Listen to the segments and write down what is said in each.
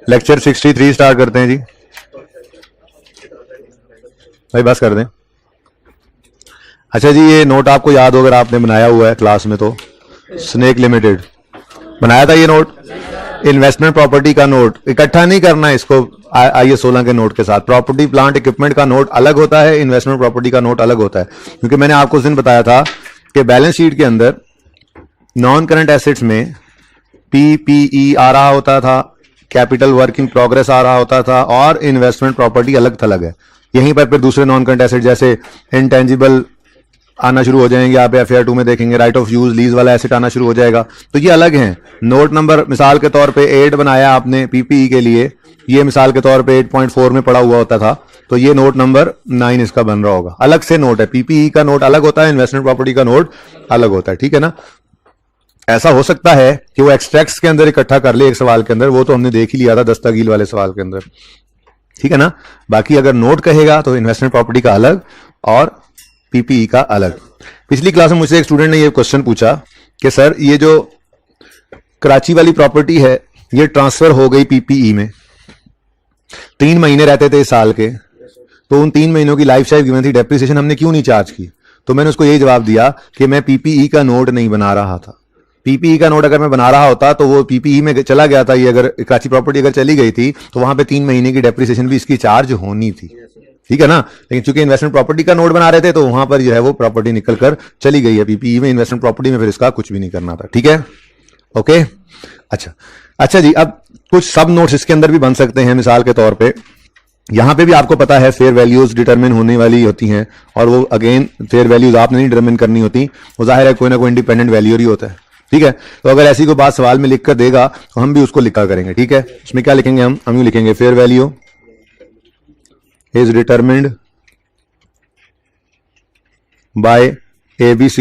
Lecture 63 start करते हैं जी। भाई बस कर दें। अच्छा जी, ये नोट आपको याद हो अगर आपने बनाया हुआ है क्लास में तो, स्नेक लिमिटेड बनाया था ये नोट। इन्वेस्टमेंट प्रॉपर्टी का नोट इकट्ठा नहीं करना है इसको IAS 16 के नोट के साथ। प्रॉपर्टी प्लांट इक्विपमेंट का नोट अलग होता है, इन्वेस्टमेंट प्रॉपर्टी का नोट अलग होता है। क्योंकि मैंने आपको उस दिन बताया था कि बैलेंस शीट के अंदर नॉन करंट एसेट्स में PPE आ रहा होता था, कैपिटल वर्क इन प्रोग्रेस आ रहा होता था, और इन्वेस्टमेंट प्रॉपर्टी अलग थलग है। यहीं पर फिर दूसरे नॉन करंट एसेट जैसे इंटेंजिबल आना शुरू हो जाएंगे। आप FAR 2 में देखेंगे राइट ऑफ यूज लीज वाला एसेट आना शुरू हो जाएगा। तो ये अलग हैं। नोट नंबर मिसाल के तौर पे 8 बनाया आपने PPE के लिए, ये मिसाल के तौर पे 8.4 में पड़ा हुआ होता था, तो ये नोट नंबर 9 इसका बन रहा होगा। अलग से नोट है, PPE का नोट अलग होता है, इन्वेस्टमेंट प्रॉपर्टी का नोट अलग होता है। ठीक है ना। ऐसा हो सकता है कि वो एक्सट्रैक्ट्स के अंदर इकट्ठा कर ले एक सवाल के अंदर, वो तो हमने देख ही लिया था दस्तगील वाले सवाल के अंदर। ठीक है ना। बाकी अगर नोट कहेगा तो इन्वेस्टमेंट प्रॉपर्टी का अलग और PPE का अलग। पिछली क्लास में मुझसे एक स्टूडेंट ने ये क्वेश्चन पूछा कि सर ये जो कराची वाली प्रॉपर्टी है ये ट्रांसफर हो गई PPE में, 3 महीने रहते थे इस साल के, तो उन 3 महीनों की लाइफ टाइम गिवन थी, डेप्रिसिएशन हमने क्यों नहीं चार्ज की? तो मैंने उसको यही जवाब दिया कि मैं PPE का नोट नहीं बना रहा था। PPE का नोट अगर मैं बना रहा होता तो वो PPE में चला गया था, ये अगर कराची प्रॉपर्टी अगर चली गई थी तो वहां पे 3 महीने की डेप्रिसिएशन भी इसकी चार्ज होनी थी। ठीक है ना। लेकिन चूंकि इन्वेस्टमेंट प्रॉपर्टी का नोट बना रहे थे तो वहां पर जो है वो प्रॉपर्टी निकल कर चली गई है PPE में, इन्वेस्टमेंट प्रॉपर्टी में फिर इसका कुछ भी नहीं करना था। ठीक है, ओके। अच्छा जी, अब कुछ सब नोट्स इसके अंदर भी बन सकते हैं। मिसाल के तौर पे यहां पे भी आपको पता है फेयर वैल्यूज डिटरमिन होने वाली होती हैं, और वो अगेन फेयर वैल्यूज आपने नहीं डिटरमिन करनी होती, वो जाहिर है कोई ना कोई इंडिपेंडेंट वैल्यू ही होता है। ठीक है। तो अगर ऐसी कोई बात सवाल में लिख कर देगा तो हम भी उसको लिखा करेंगे। ठीक है। इसमें क्या लिखेंगे हम यूं लिखेंगे, fair value is determined bye ABC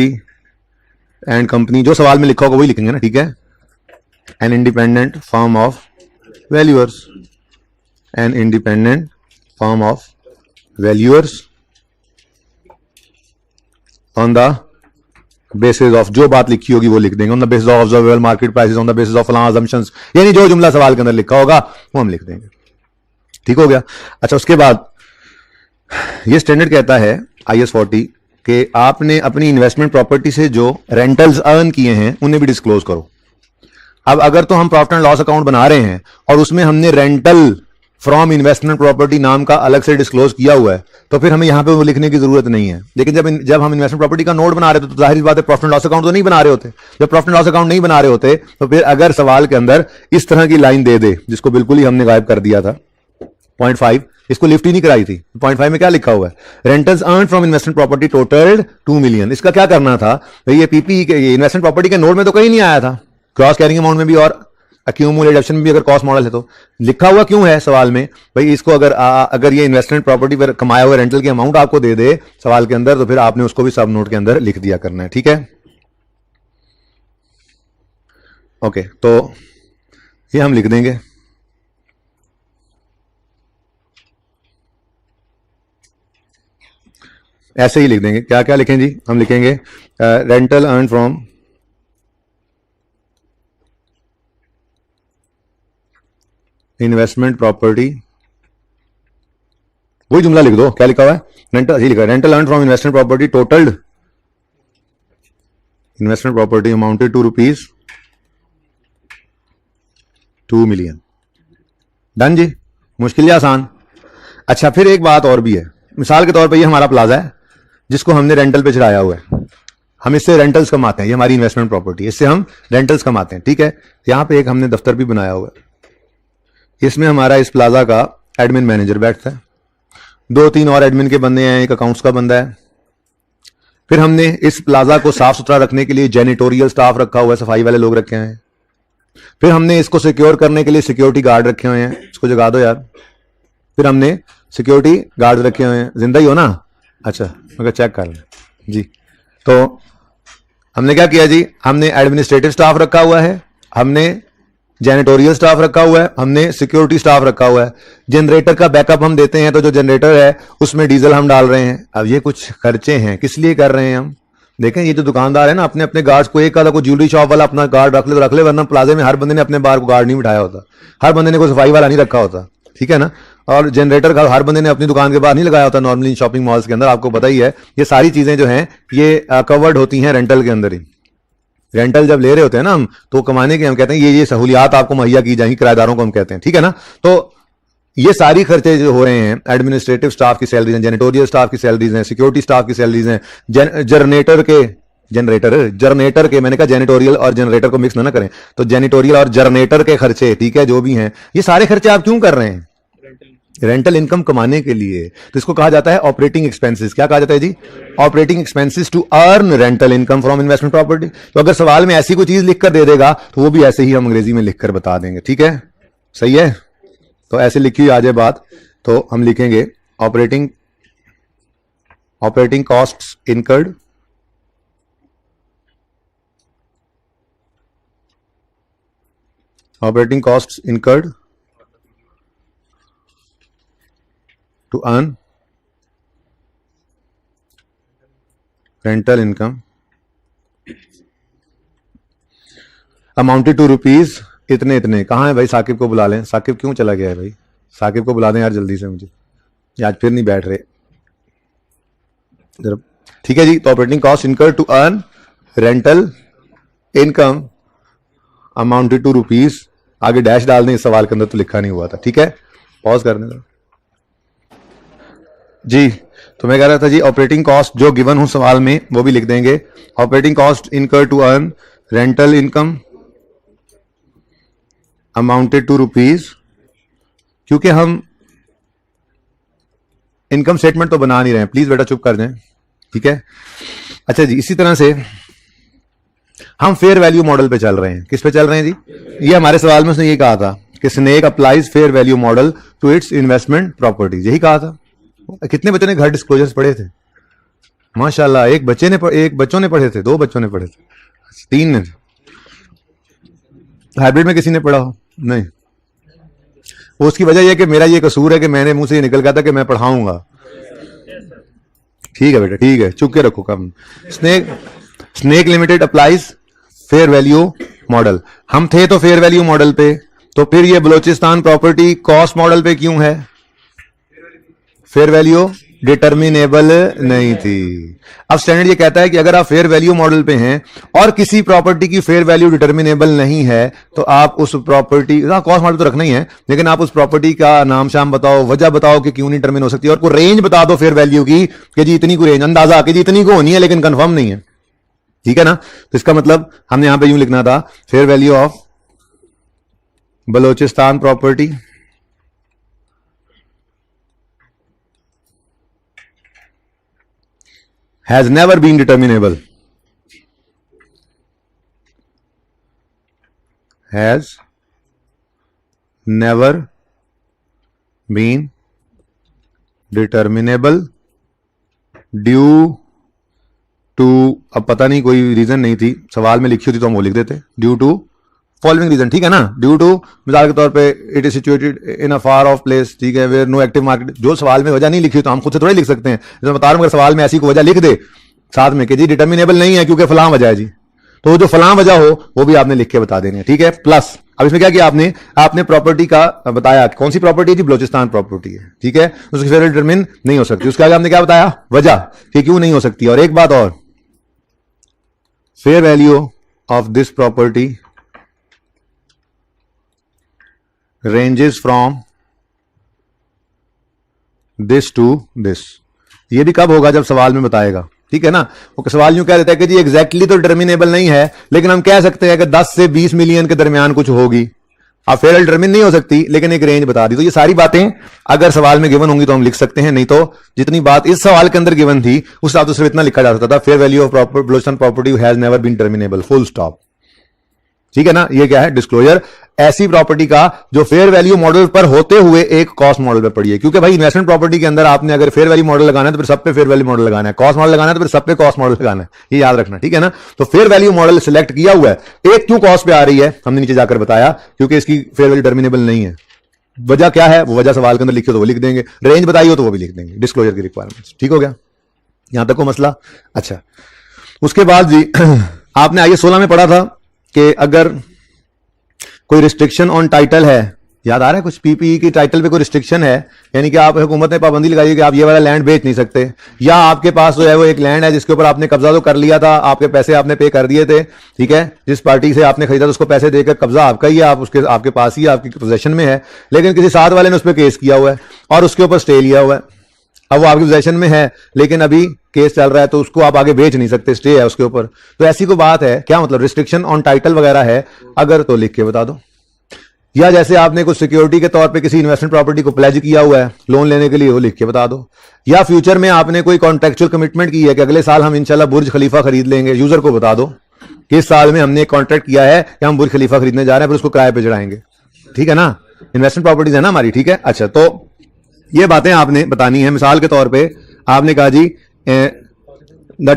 and company. जो सवाल में लिखा होगा वही लिखेंगे ना। ठीक है। An independent firm of valuers, an independent firm of valuers on the basis of, जो बात लिखी होगी वो लिख देंगे, on the basis of observable market prices, on the basis of फलां असम्पशंस, यानी जो जुमला सवाल के अंदर लिखा होगा वो हम लिख देंगे। ठीक हो गया। अच्छा, उसके बाद ये स्टैंडर्ड कहता है IAS 40 कि आपने अपनी इन्वेस्टमेंट प्रॉपर्टी से जो रेंटल्स अर्न किए हैं उन्हें भी डिस्क्लोज करो। अब अगर तो हम प्रॉफिट एंड लॉस अकाउंट बना रहे हैं और उसमें हमने रेंटल फ्रॉम इन्वेस्टमेंट प्रॉपर्टी नाम का अलग से डिस्क्लोज किया हुआ है तो फिर हमें यहां पे वो लिखने की जरूरत नहीं है। लेकिन जब हम इन्वेस्टमेंट प्रॉपर्टी का नोट बना रहे थे तो जाहिर बात है प्रॉफिट एंड लॉस अकाउंट तो नहीं बना रहे होते। जब प्रॉफिट एंड लॉस अकाउंट नहीं बना रहे होते तो फिर अगर सवाल के अंदर इस तरह की लाइन दे दे, जिसको बिल्कुल ही हमने गायब कर दिया था, 0.5, इसको लिफ्ट ही नहीं कराई थी। 0.5 में क्या लिखा हुआ है, rentals earn from investment property टोटल्ड 2 million. इसका क्या करना था भाई, ये PPE के इन्वेस्टमेंट प्रॉपर्टी के नोट में तो कहीं नहीं आया था, क्रॉस कैरिंग अमाउंट में भी और एक्यूमुलेटेड ऑप्शन में भी अगर कॉस्ट मॉडल है तो लिखा हुआ क्यों है सवाल में भाई। इसको अगर ये इन्वेस्टमेंट प्रॉपर्टी पर कमाया हुआ रेंटल की अमाउंट आपको दे दे सवाल के अंदर, तो फिर आपने उसको भी सब नोट के अंदर लिख दिया करना है। ठीक है, ओके। तो ये हम लिख देंगे, ऐसे ही लिख देंगे। क्या क्या लिखें जी, हम लिखेंगे rental earn from investment property, वही जुमला लिख दो। क्या लिखा हुआ है, रेंटल, ही लिखा है rental earn from investment property totalled investment property amounted to ₹2 million. Done जी, मुश्किल या आसान। अच्छा, फिर एक बात और भी है। मिसाल के तौर पे ये हमारा प्लाजा है जिसको हमने रेंटल पे चढ़ाया हुआ है, हम इससे रेंटल्स कमाते हैं, ये हमारी इन्वेस्टमेंट प्रॉपर्टी है, इससे हम रेंटल्स कमाते हैं। ठीक है। यहां पे एक हमने दफ्तर भी बनाया हुआ है, इसमें हमारा इस प्लाजा का एडमिन मैनेजर बैठता है, 2-3 और एडमिन के बंदे हैं, एक अकाउंट्स का बंदा है। फिर हमने इस प्लाजा को साफ सुथरा रखने के लिए जेनिटोरियल स्टाफ रखा हुआ है, सफाई वाले लोग रखे हैं। फिर हमने इसको सिक्योर करने के लिए सिक्योरिटी गार्ड रखे हुए हैं, इसको जगा दो यार। फिर हमने सिक्योरिटी गार्ड रखे हुए हैं, जिंदा ही हो ना? अच्छा, मगर चेक कर लें जी। तो हमने क्या किया जी, हमने एडमिनिस्ट्रेटिव स्टाफ रखा हुआ है, हमने जेनेटोरियल स्टाफ रखा हुआ है, हमने सिक्योरिटी स्टाफ रखा हुआ है। जनरेटर का बैकअप हम देते हैं, तो जो जनरेटर है उसमें डीजल हम डाल रहे हैं। अब ये कुछ खर्चे हैं, किस लिए कर रहे हैं हम? देखें ये जो दुकानदार है ना, अपने अपने गार्ड्स को, एक आधा को ज्वेलरी शॉप वाला अपना गार्ड रख ले तो रख ले, वरना प्लाजे में हर बंदे ने अपने बार को गार्ड नहीं बिठाया होता, हर बंदे ने कोई सफाई वाला नहीं रखा होता, ठीक है ना। और जनरेटर का हर बंदे ने अपनी दुकान के बाहर नहीं लगाया होता नॉर्मली शॉपिंग मॉल्स के अंदर, आपको पता ही है। ये सारी चीजें जो हैं ये कवर्ड होती हैं रेंटल के अंदर ही। रेंटल जब ले रहे होते हैं ना हम, तो कमाने के हम कहते हैं ये सहूलियात आपको मुहैया की जाएंगी, किराएदारों को हम कहते हैं, ठीक है ना। तो ये सारी खर्चे जो हो रहे हैं, एडमिनिस्ट्रेटिव स्टाफ की सैलरीज हैं, जेनेटोरियल स्टाफ की सैलरीज हैं, सिक्योरिटी स्टाफ की सैलरीज हैं, जनरेटर के मैंने कहा जेनेटोरियल और जनरेटर को मिक्स ना करें, तो जेनेटोरियल और जनरेटर के खर्चे, ठीक है, जो भी हैं, ये सारे खर्चे आप क्यों कर रहे हैं? रेंटल इनकम कमाने के लिए। तो इसको कहा जाता है ऑपरेटिंग एक्सपेंसेस। क्या कहा जाता है जी? Operating expenses to earn rental income from investment property. तो अगर सवाल में ऐसी कोई चीज लिखकर दे देगा तो वो भी ऐसे ही हम अंग्रेजी में लिखकर बता देंगे, ठीक है, सही है। तो ऐसे लिखी हुई आ जाए बात, तो हम लिखेंगे operating costs incurred to earn rental income amounted to rupees इतने इतने। कहाँ है भाई? साकिब को बुला लें। साकिब क्यों चला गया है भाई? साकिब को बुला दें यार जल्दी से, मुझे आज फिर नहीं बैठ रहे। ठीक है जी। तो operating cost incurred to earn rental income amounted to rupees, आगे डैश डाल दें, इस सवाल के अंदर तो लिखा नहीं हुआ था, ठीक है, पॉज करने दो जी। तो मैं कह रहा था जी ऑपरेटिंग कॉस्ट जो गिवन हूं सवाल में वो भी लिख देंगे। Operating cost incur to earn rental income amounted to rupees, क्योंकि हम इनकम स्टेटमेंट तो बना नहीं रहे हैं, प्लीज बेटा चुप कर दें, ठीक है। अच्छा जी, इसी तरह से हम फेयर वैल्यू मॉडल पे चल रहे हैं। किस पे चल रहे हैं जी? ये हमारे सवाल में उसने ये कहा था कि snake applies fair value model to its investment properties, यही कहा था। कितने बच्चों ने घर डिस्क्लोजर्स पढ़े थे? माशाल्लाह, एक बच्चों ने पढ़े थे, 2 बच्चों ने पढ़े थे, 3 ने। हाइब्रिड में किसी ने पढ़ा हो? नहीं। वो उसकी वजह यह कि मेरा ये कसूर है कि मैंने मुंह से ये निकल गया था कि मैं पढ़ाऊंगा। ठीक है बेटा, ठीक है, चुप के रखो कम। Snake limited applies fair value model. हम थे तो फेयर वैल्यू मॉडल पे, तो फिर ये बलोचिस्तान प्रॉपर्टी कॉस्ट मॉडल पे क्यों है? फेयर वैल्यू डिटर्मिनेबल नहीं थी। अब स्टैंडर्ड ये कहता है कि अगर आप फेयर वैल्यू मॉडल पे हैं और किसी प्रॉपर्टी की फेयर वैल्यू डिटर्मिनेबल नहीं है तो आप उस प्रॉपर्टी, कॉस्ट मॉडल तो रखना ही है, लेकिन आप उस प्रॉपर्टी का नाम शाम बताओ, वजह बताओ कि क्यों नहीं डिटर्मिन हो सकती, और कोई रेंज बता दो फेयर वैल्यू की कि जी इतनी कोई रेंज, अंदाजा कि जी इतनी को होनी है लेकिन कंफर्म नहीं है, ठीक है ना। तो इसका मतलब हमने यहां पे यूं लिखना था, fair value of Balochistan property has never been determinable, has never been determinable due to, अब पता नहीं कोई रीजन नहीं थी, सवाल में लिखी होती तो हम वो लिख देते, ड्यू टू फॉलोइंग रीजन, ठीक है ना। ड्यू टू मिसाल के तौर पे it is situated in a far of place, ठीक है, वेयर नो एक्टिव मार्केट। जो सवाल में वजह नहीं लिखी तो हम खुद से थोड़ा लिख सकते हैं, जैसे बता रहा हूं, अगर सवाल में ऐसी कोई वजह लिख दे साथ में कि जी डिटर्मिनेबल नहीं है क्योंकि फलां वजह है जी, तो जो फलां वजह हो वो भी आपने लिख के बता देनी है, ठीक है। प्लस अब इसमें क्या किया आपने प्रॉपर्टी का बताया, कौन सी प्रॉपर्टी है जी? बलोचिस्तान प्रॉपर्टी है, ठीक है, उसकी फेयर डिटर्मिन नहीं हो सकती। उसके आगे हमने क्या बताया? वजह कि क्यों नहीं हो सकती। और एक बात और, fair value of this property ranges from this to this. ये भी कब होगा? जब सवाल में बताएगा, ठीक है ना। वो सवाल यूं कह देता है कि जी एग्जैक्टली तो डिटर्मिनेबल नहीं है, लेकिन हम कह सकते हैं कि 10 से 20 मिलियन के दरमियान कुछ होगी। अब फेयर डिटर्मिन नहीं हो सकती लेकिन एक रेंज बता दी। तो ये सारी बातें अगर सवाल में गिवन होंगी तो हम लिख सकते हैं, नहीं तो जितनी बात इस सवाल के अंदर गिवन थी उस हिसाब से सिर्फ इतना लिखा जा सकता था, fair value of Balochistan property has never been determinable, full stop, ठीक है ना। ये क्या है? डिस्क्लोजर ऐसी प्रॉपर्टी का जो फेयर वैल्यू मॉडल पर होते हुए एक कॉस्ट मॉडल पर पड़ी है, क्योंकि भाई इन्वेस्टमेंट प्रॉपर्टी के अंदर आपने अगर फेयर वैल्यू मॉडल लगाना है तो फिर सब पे फेयर वैल्यू मॉडल लगाना है, कॉस्ट मॉडल लगाना है तो फिर सब पे कॉस्ट मॉडल लगाना है, ये याद रखना, ठीक है ना। तो फेयर वैल्यू मॉडल सिलेक्ट किया हुआ है, एक क्यों कॉस्ट पे आ रही है हमने नीचे जाकर बताया, क्योंकि इसकी फेयर वैल्यू डिटर्मिनेबल नहीं है। वजह क्या है? वो वजह सवाल के अंदर लिखी हो तो वो लिख देंगे, रेंज बताई हो तो वो भी लिख देंगे, डिस्क्लोजर की रिक्वायरमेंट्स, ठीक हो गया, यहां तक को मसला। अच्छा, उसके बाद जी आपने आईए 16 में पढ़ा था कि अगर कोई रिस्ट्रिक्शन ऑन टाइटल है, याद आ रहा है कुछ, पीपीई की टाइटल पे कोई रिस्ट्रिक्शन है, यानी कि आप हुकूमत ने पाबंदी लगाई है कि आप ये वाला लैंड बेच नहीं सकते, या आपके पास जो है वो एक लैंड है जिसके ऊपर आपने कब्जा तो कर लिया था, आपके पैसे आपने पे कर दिए थे, ठीक है, जिस पार्टी से आपने खरीदा था उसको पैसे देकर कब्जा आपका ही है, आप उसके आपके पास ही आपकी पोजेशन में है, लेकिन किसी साथ वाले ने उस पर केस किया हुआ है और उसके ऊपर स्टे लिया हुआ है, अब वो आपकी पोजेशन में है लेकिन अभी केस चल रहा है तो उसको आप आगे बेच नहीं सकते, स्टे है उसके ऊपर। तो ऐसी कोई बात है क्या, मतलब रिस्ट्रिक्शन ऑन टाइटल वगैरह है अगर, तो लिख के बता दो। या जैसे आपने कुछ सिक्योरिटी के तौर पे किसी इन्वेस्टमेंट प्रॉपर्टी को प्लेज किया हुआ है लोन लेने के लिए, वो लिख के बता दो। या फ्यूचर में आपने कोई कॉन्ट्रेक्चुअल कमिटमेंट की है कि अगले साल हम इंशाल्लाह बुर्ज खलीफा खरीद लेंगे, यूजर को बता दो कि इस साल में हमने एक कॉन्ट्रैक्ट किया है कि हम बुर्ज खलीफा खरीदने जा रहे हैं, फिर उसको किराए पे चढ़ाएंगे, ठीक है ना, इन्वेस्टमेंट प्रॉपर्टीज है ना हमारी, ठीक है। अच्छा, तो ये बातें आपने बतानी है। मिसाल के तौर पे आपने कहा जी द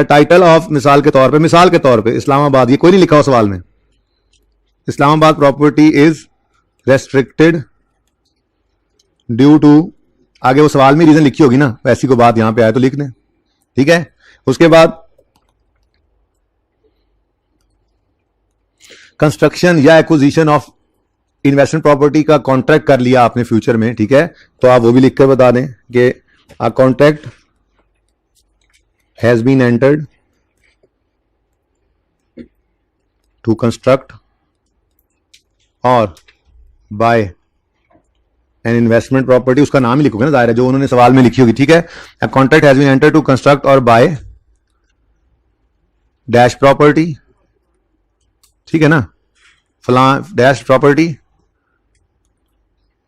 टाइटल ऑफ, मिसाल के तौर पे इस्लामाबाद, ये कोई नहीं लिखा हो सवाल में, Islamabad property is restricted due to, आगे वो सवाल में रीजन लिखी होगी ना, ऐसी को बात यहां पे आए तो लिख दें, ठीक है। उसके बाद कंस्ट्रक्शन या एक्विजिशन ऑफ इन्वेस्टमेंट प्रॉपर्टी का कॉन्ट्रैक्ट कर लिया आपने फ्यूचर में, ठीक है, तो आप वो भी लिख कर बता दें कि a contract has been entered to construct और बाय एन इन्वेस्टमेंट प्रॉपर्टी, उसका नाम ही लिखोगे ना दायरा जो उन्होंने सवाल में लिखी होगी, ठीक है। A contract has been entered to construct और बाय डैश प्रॉपर्टी, ठीक है ना, फला dash property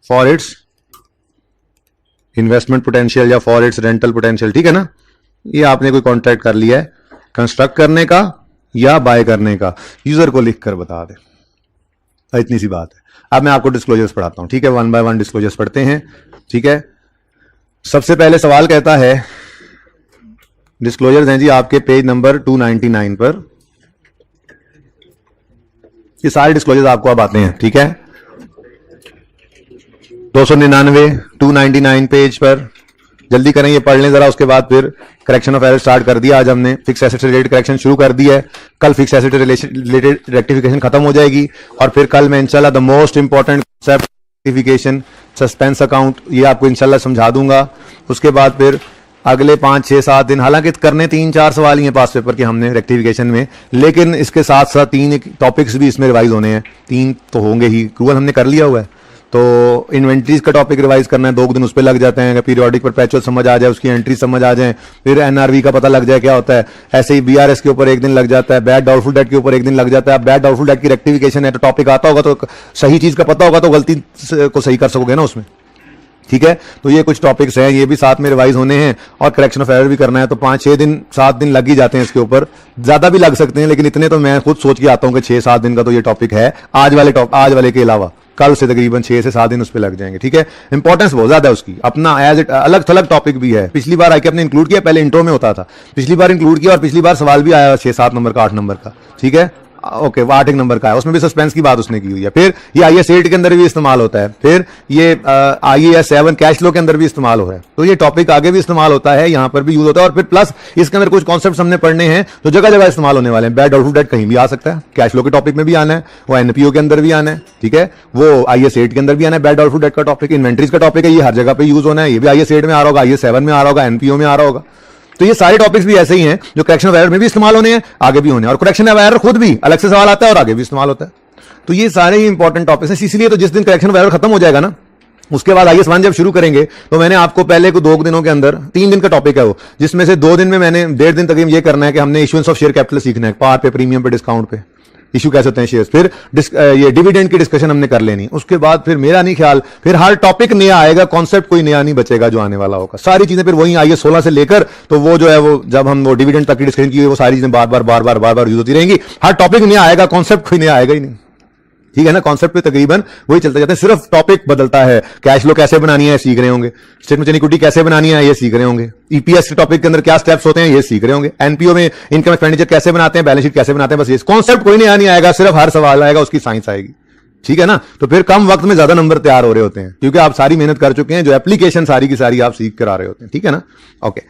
for its investment potential या फॉर इट्स रेंटल पोटेंशियल, ठीक है ना। ये आपने कोई कॉन्ट्रैक्ट कर लिया है कंस्ट्रक्ट करने का या बाय करने का, यूजर को लिख कर बता दे, इतनी सी बात है। अब मैं आपको डिस्क्लोजर्स पढ़ाता हूं, ठीक है, 1 बाय 1 डिस्क्लोजर्स पढ़ते हैं, ठीक है। सबसे पहले सवाल कहता है, डिस्क्लोजर्स हैं जी आपके पेज नंबर 299 पर, ये सारे डिस्क्लोजर्स आपको अब आते हैं, ठीक है, 299 299 पेज पर, जल्दी करें, ये पढ़ लें जरा, उसके बाद फिर करेक्शन ऑफ एरर स्टार्ट कर दिया। आज हमने फिक्स एसेट से रिलेटेड करेक्शन शुरू कर दिया है, कल फिक्स एसेट रिलेटेड रेक्टिफिकेशन खत्म हो जाएगी और फिर कल मैं इंशाल्लाह the most important concept rectification suspense account, ये आपको इंशाल्लाह समझा दूंगा। उसके बाद फिर अगले 5 6 7 दिन, हालांकि करने 3 4 सवाल ही हैं पास पेपर के हमने रेक्टिफिकेशन में, लेकिन इसके साथ साथ 3 टॉपिक्स भी इसमें रिवाइज होने हैं, 3 तो होंगे ही, क्रूअल हमने कर लिया हुआ है, तो इन्वेंट्रीज का टॉपिक रिवाइज करना है, 2 दिन उस पर लग जाते हैं, पीरियोडिक परपेचुअल समझ आ जाए, उसकी एंट्री समझ आ जाए, फिर एनआरवी का पता लग जाए क्या होता है, ऐसे ही बीआरएस के ऊपर 1 दिन लग जाता है, बैड डाउटफुल डेट के ऊपर 1 दिन लग जाता है। अब बैड डाउटफुल डेट की रेक्टिफिकेशन है तो टॉपिक आता होगा तो सही चीज का पता होगा तो गलती को सही कर सकोगे ना उसमें, ठीक है। तो ये कुछ टॉपिक्स हैं, ये भी साथ में रिवाइज होने हैं और करेक्शन ऑफ एरर भी करना है, तो 5 6 दिन 7 दिन लग ही जाते हैं इसके ऊपर, ज्यादा भी लग सकते हैं, लेकिन इतने तो मैं खुद सोच के आता हूं कि 6 7 दिन का तो ये टॉपिक है, आज वाले के अलावा कल से तकरीबन 6 से 7 दिन उस पर लग जाएंगे, ठीक है। इंपॉर्टेंस बहुत ज्यादा है उसकी, अपना एज इट अलग थलग टॉपिक भी है। पिछली बार आके आपने इंक्लूड किया, पहले इंट्रो में होता था, पिछली बार इंक्लूड किया और पिछली बार सवाल भी आया 6 7 नंबर का, 8 नंबर का, ठीक है, ओके, 8 नंबर का है, उसमें भी सस्पेंस की बात उसने की हुई है। फिर ये IAS 8 के अंदर भी इस्तेमाल होता है, फिर ये IAS 7 कैश फ्लो के अंदर भी इस्तेमाल हो रहा है, तो ये टॉपिक आगे भी इस्तेमाल होता है, यहां पर भी यूज होता है। और फिर प्लस इसके अंदर कुछ कॉन्सेप्ट हमने पढ़ने हैं तो जगह जगह इस्तेमाल होने वाले हैं। बैड डाउटफुल डेट कहीं भी आ सकता है, कैश फ्लो के टॉपिक में भी आना है, वो NPO के अंदर भी आना है, ठीक है, वो IAS 8 के अंदर भी आना है। बैड डाउटफुल डेट का टॉपिक इन्वेंट्रीज का टॉपिक है, ये हर जगह पे यूज होना है, ये भी IAS 8 में आ रहा होगा, IAS 7 में आ रहा होगा, NPO में आ रहा होगा। तो ये सारे टॉपिक्स भी ऐसे ही हैं जो करेक्शन ऑफ एरर में भी इस्तेमाल होने हैं, आगे भी होने हैं, और करेक्शन ऑफ एरर खुद भी अलग से सवाल आता है और आगे भी इस्तेमाल होता है। तो ये सारे ही इंपॉर्टेंट टॉपिक्स हैं, इसलिए तो जिस दिन करेक्शन ऑफ एरर खत्म हो जाएगा ना, उसके बाद IAS 1 जब शुरू करेंगे तो मैंने आपको पहले को 2 दिनों के अंदर 3 दिन का टॉपिक है वो, जिसमें से 2 दिन में मैंने 1.5 दिन तक ये करना है कि हमने इशुएंस ऑफ शेयर कैपिटल सीखना है, पार पे, प्रीमियम पे, डिस्काउंट पे इशू कैसे होते हैं शेयर्स, फिर ये डिविडेंड की डिस्कशन हमने कर लेनी। उसके बाद फिर मेरा नहीं ख्याल, फिर हर टॉपिक नया आएगा, कॉन्सेप्ट कोई नया नहीं बचेगा जो आने वाला होगा, सारी चीजें फिर वही IAS 16 से लेकर, तो वो जो है वो जब हम वो डिविडेंड तक की डिस्कशन की वो सारी चीजें बार बार यूज होती रहेंगी, हर टॉपिक नया आएगा, कॉन्सेप्ट कोई नया आएगा ही नहीं, ठीक है ना। कॉन्सेप्ट पे तकरीबन वही चलते जाते हैं, सिर्फ टॉपिक बदलता है। कैश फ्लो कैसे बनानी है सीख रहे होंगे, स्टेटमेंट ऑफ इक्विटी कैसे बनानी है ये सीख रहे होंगे, EPS के टॉपिक के अंदर क्या स्टेप्स होते हैं ये सीख रहे होंगे, NPO में इनकम एक्सपेंडिचर कैसे बनाते हैं, बैलेंस शीट कैसे बनाते हैं, बस ये कॉन्सेप्ट कोई नया नहीं आएगा, सिर्फ हर सवाल आएगा उसकी साइंस आएगी, ठीक है ना। तो फिर कम वक्त में ज्यादा नंबर तैयार हो रहे होते हैं, क्योंकि आप सारी मेहनत कर चुके हैं, जो एप्लीकेशन सारी की सारी आप सीख कर आ रहे होते हैं, ठीक है ना। ओके,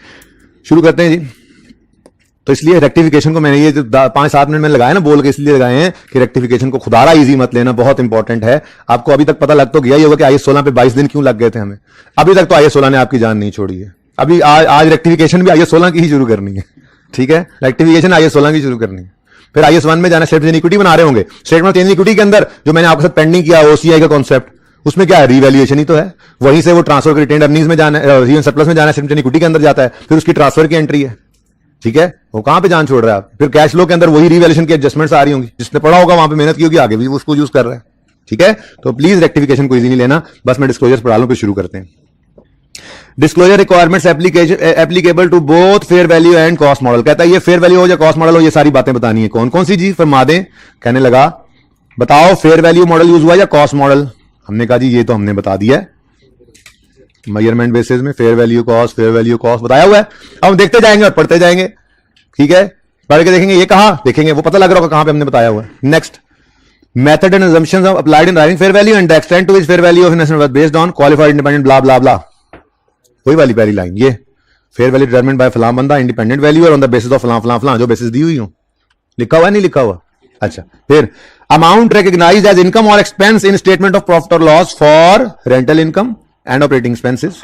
शुरू करते हैं जी। तो इसलिए रेक्टिफिकेशन को मैंने ये जो 5-7 मिनट में लगाया ना बोल के, इसलिए लगाए हैं कि रेक्टिफिकेशन को खुदारा इजी मत लेना, बहुत इंपॉर्टेंट है। आपको अभी तक पता लग तो गया ही होगा कि IAS 16 पे 22 दिन क्यों लग गए थे हमें। अभी तक तो IAS 16 ने आपकी जान नहीं छोड़ी है। अभी आज रेक्टिफिकेशन भी IAS 16 की ही शुरू करनी है, ठीक है। रेक्टिफिकेशन IAS 16 की शुरू करनी है। फिर IAS 1 में जाना, स्टेटमेंट इक्विटी बना रहे होंगे। स्टेटमेंट इक्विटी के अंदर जो मैंने आपके साथ पेंडिंग किया OCI का कॉन्सेप्ट, उसमें क्या है, रीवैल्यूएशन ही तो है। वहीं से वो ट्रांसफर रिटेन्ड अर्निंग्स में जाना है, सरप्लस में जाना है, स्टेटमेंट इक्विटी के अंदर जाता है, फिर उसकी ट्रांसफर की एंट्री है, ठीक है। वो कहां पे जान छोड़ रहा है आप। फिर कैश फ्लो के अंदर वही रीवैल्यूएशन की एडजस्टमेंट्स आ रही होंगी, जिसने पढ़ा होगा वहां पे मेहनत की होगी, आगे भी उसको यूज कर रहा है, ठीक है। तो प्लीज रेक्टिफिकेशन को इजी नहीं लेना। बस मैं डिस्क्लोजर्स पढ़ा लूं, फिर शुरू करते हैं। Disclosure requirements applicable to both fair value and cost model. कहता है ये फेयर वैल्यू हो या कॉस्ट मॉडल हो, ये सारी बातें बतानी है। कौन कौन सी जी फरमा दें। कहने लगा बताओ फेयर वैल्यू मॉडल यूज हुआ या कॉस्ट मॉडल। हमने कहा जी ये तो हमने बता दिया है, मेजरमेंट बेसिस में फेयर वैल्यू कॉस्ट बताया हुआ है। अब हम देखते जाएंगे और पढ़ते जाएंगे, ठीक है। पढ़ के देखेंगे ये कहां देखेंगे, वो पता लग रहा होगा कहां पे हमने बताया हुआ है। Next, method and assumptions are applied in deriving fair value and the extent to which fair value of investment was based on qualified independent blah blah blah। वही वाली पहली लाइन, ये फेयर वैल्यू डिटरमाइंड बाय फलां बंदा independent value और on the basis of फलां फलां फलां, जो बेसिस दी हुई हो। लिखा हुआ है नहीं लिखा हुआ। अच्छा, फिर अमाउंट रिकॉग्नाइज्ड एज इनकम और expense in statement of profit और loss for rental income and operating expenses.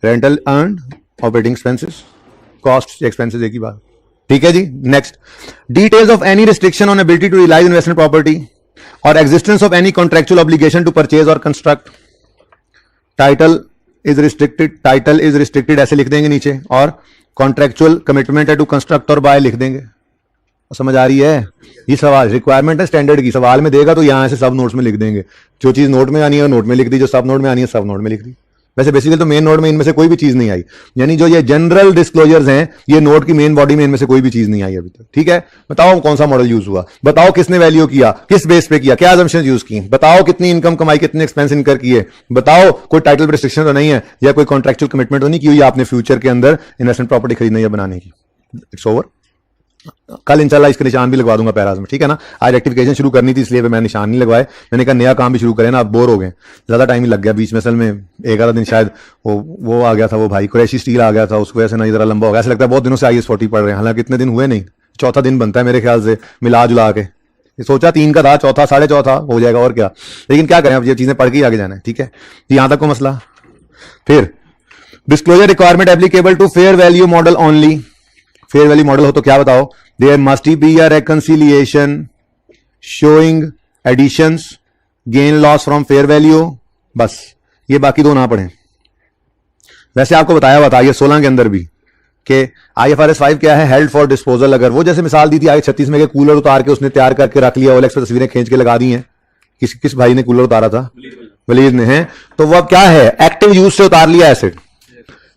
Rental earn, operating expenses, cost expenses एक ही बात, ठीक है जी। Next, details of any restriction on ability to realise investment property और existence of any contractual obligation to purchase और construct. Title is restricted ऐसे लिख देंगे नीचे, और कॉन्ट्रेक्चुअल कमिटमेंट है टू कंस्ट्रक्ट और बाय लिख देंगे। समझ आ रही है। ये सवाल रिक्वायरमेंट है स्टैंडर्ड की, सवाल में देगा तो यहां से सब नोट्स में लिख देंगे। जो चीज नोट में आनी है नोट में लिख दी, जो सब नोट में आनी है सब नोट में लिख दी। वैसे बेसिकली तो मेन नोट में इनमें से कोई भी चीज नहीं आई, यानी जो ये जनरल डिस्क्लोजर्स हैं ये नोट की मेन बॉडी में इनमें से कोई भी चीज नहीं आई अभी तक, ठीक है। बताओ कौन सा मॉडल यूज हुआ, बताओ किसने वैल्यू किया, किस बेस पे किया, क्या assumptions यूज की, बताओ कितनी इनकम कमाई, कितने एक्सपेंस इनकर किए, बताओ कोई टाइटल रिस्ट्रिक्शन तो नहीं है या कोई कॉन्ट्रेक्चुअल कमिटमेंट तो नहीं की हुई आपने फ्यूचर के अंदर इन्वेस्टमेंट प्रॉपर्टी खरीदने या बनाने की। It's over. कल इंशाल्लाह इसके निशान भी लगवा दूंगा पैराज में, ठीक है ना। आज रेक्टिफिकेशन शुरू करनी थी इसलिए मैं निशान नहीं लगवाए। मैंने कहा नया काम भी शुरू करें ना, आप बोर हो गए, ज्यादा टाइम ही लग गया बीच में। असल में 11 दिन शायद वो आ गया था, वो भाई कुरैशी स्टील आ गया था, उसको वैसे ना जरा लंबा हो गया। ऐसा लगता है बहुत दिनों से IAS 40 पढ़ रहे हैं, हालांकि इतने दिन हुए नहीं। चौथा दिन बनता है मेरे ख्याल से मिला जुला के। सोचा 3 का था, चौथा 4.5 हो जाएगा और क्या। लेकिन क्या करें, अब ये चीजें पढ़ के ही आगे जाना है, ठीक है। यहां तक को मसला। फिर disclosure requirement applicable to fair value model only. Fair value model हो तो क्या बताओ, there must be a reconciliation showing additions gain loss from fair value. बस ये बाकी दो ना पढ़ें। वैसे आपको बताया हुआ था IAS 16 के अंदर भी कि IFRS 5 क्या है, हेल्ड फॉर डिस्पोजल। अगर वो जैसे मिसाल दी थी IAS 36 में, कूलर उतार के उसने तैयार करके रख लिया, OLX पे तस्वीरें खींच के लगा दी हैं। किस भाई ने कूलर उतारा था, वलीद ने है। तो वो अब क्या है, एक्टिव यूज से उतार लिया एसेट,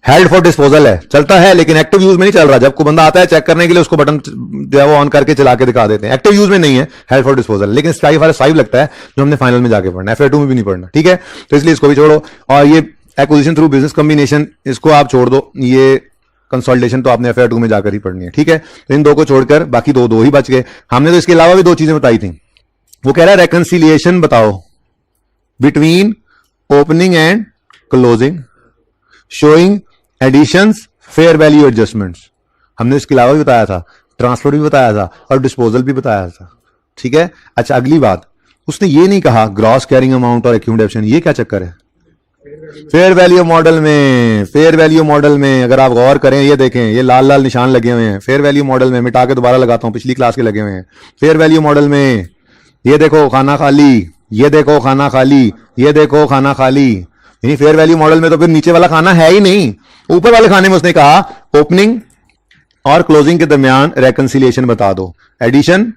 हेल्ड फॉर डिस्पोजल है, चलता है लेकिन एक्टिव यूज में नहीं चल रहा। जब कोई बंदा आता है चेक करने के लिए उसको बटन जो है वो ऑन करके चला के दिखा देते हैं, एक्टिव यूज में नहीं है, हेल्ड फॉर डिस्पोजल। लेकिन IFRS 5 लगता है जो हमने फाइनल में जाके पढ़ना, FY2 में भी नहीं पढ़ना, ठीक है। तो इसलिए इसको भी छोड़ो। और ये एक्विजिशन थ्रू बिजनेस कॉम्बिनेशन, इसको आप छोड़ दो। ये कंसोलिडेशन तो आपने FY2 में जाकर ही पढ़नी है, ठीक है। तो इन दो को छोड़कर बाकी दो ही बच गए। हमने तो इसके अलावा भी 2 चीजें बताई थी। वो कह रहा है रेकंसिलिएशन बताओ between opening and closing, showing additions, fair value adjustments. हमने इसके अलावा भी बताया था, ट्रांसफर भी बताया था और डिस्पोजल भी बताया था, ठीक है। अच्छा, अगली बात, उसने ये नहीं कहा ग्रॉस कैरिंग अमाउंट और एक्यूमुलेटेड ऑप्शन। ये क्या चक्कर है फेयर वैल्यू मॉडल में। फेयर वैल्यू मॉडल में अगर आप गौर करें, ये देखें, ये लाल लाल निशान लगे हुए हैं फेयर वैल्यू मॉडल में। मिटा के दोबारा लगाता हूं, पिछली क्लास के लगे हुए हैं फेयर वैल्यू मॉडल में। ये देखो खाना खाली, ये देखो खाना खाली, ये देखो खाना खाली। यानी फेयर वैल्यू मॉडल में तो फिर नीचे वाला खाना है ही नहीं, ऊपर वाले खाने में उसने कहा ओपनिंग और क्लोजिंग के दरमियान रेकंसिलिएशन बता दो, एडिशन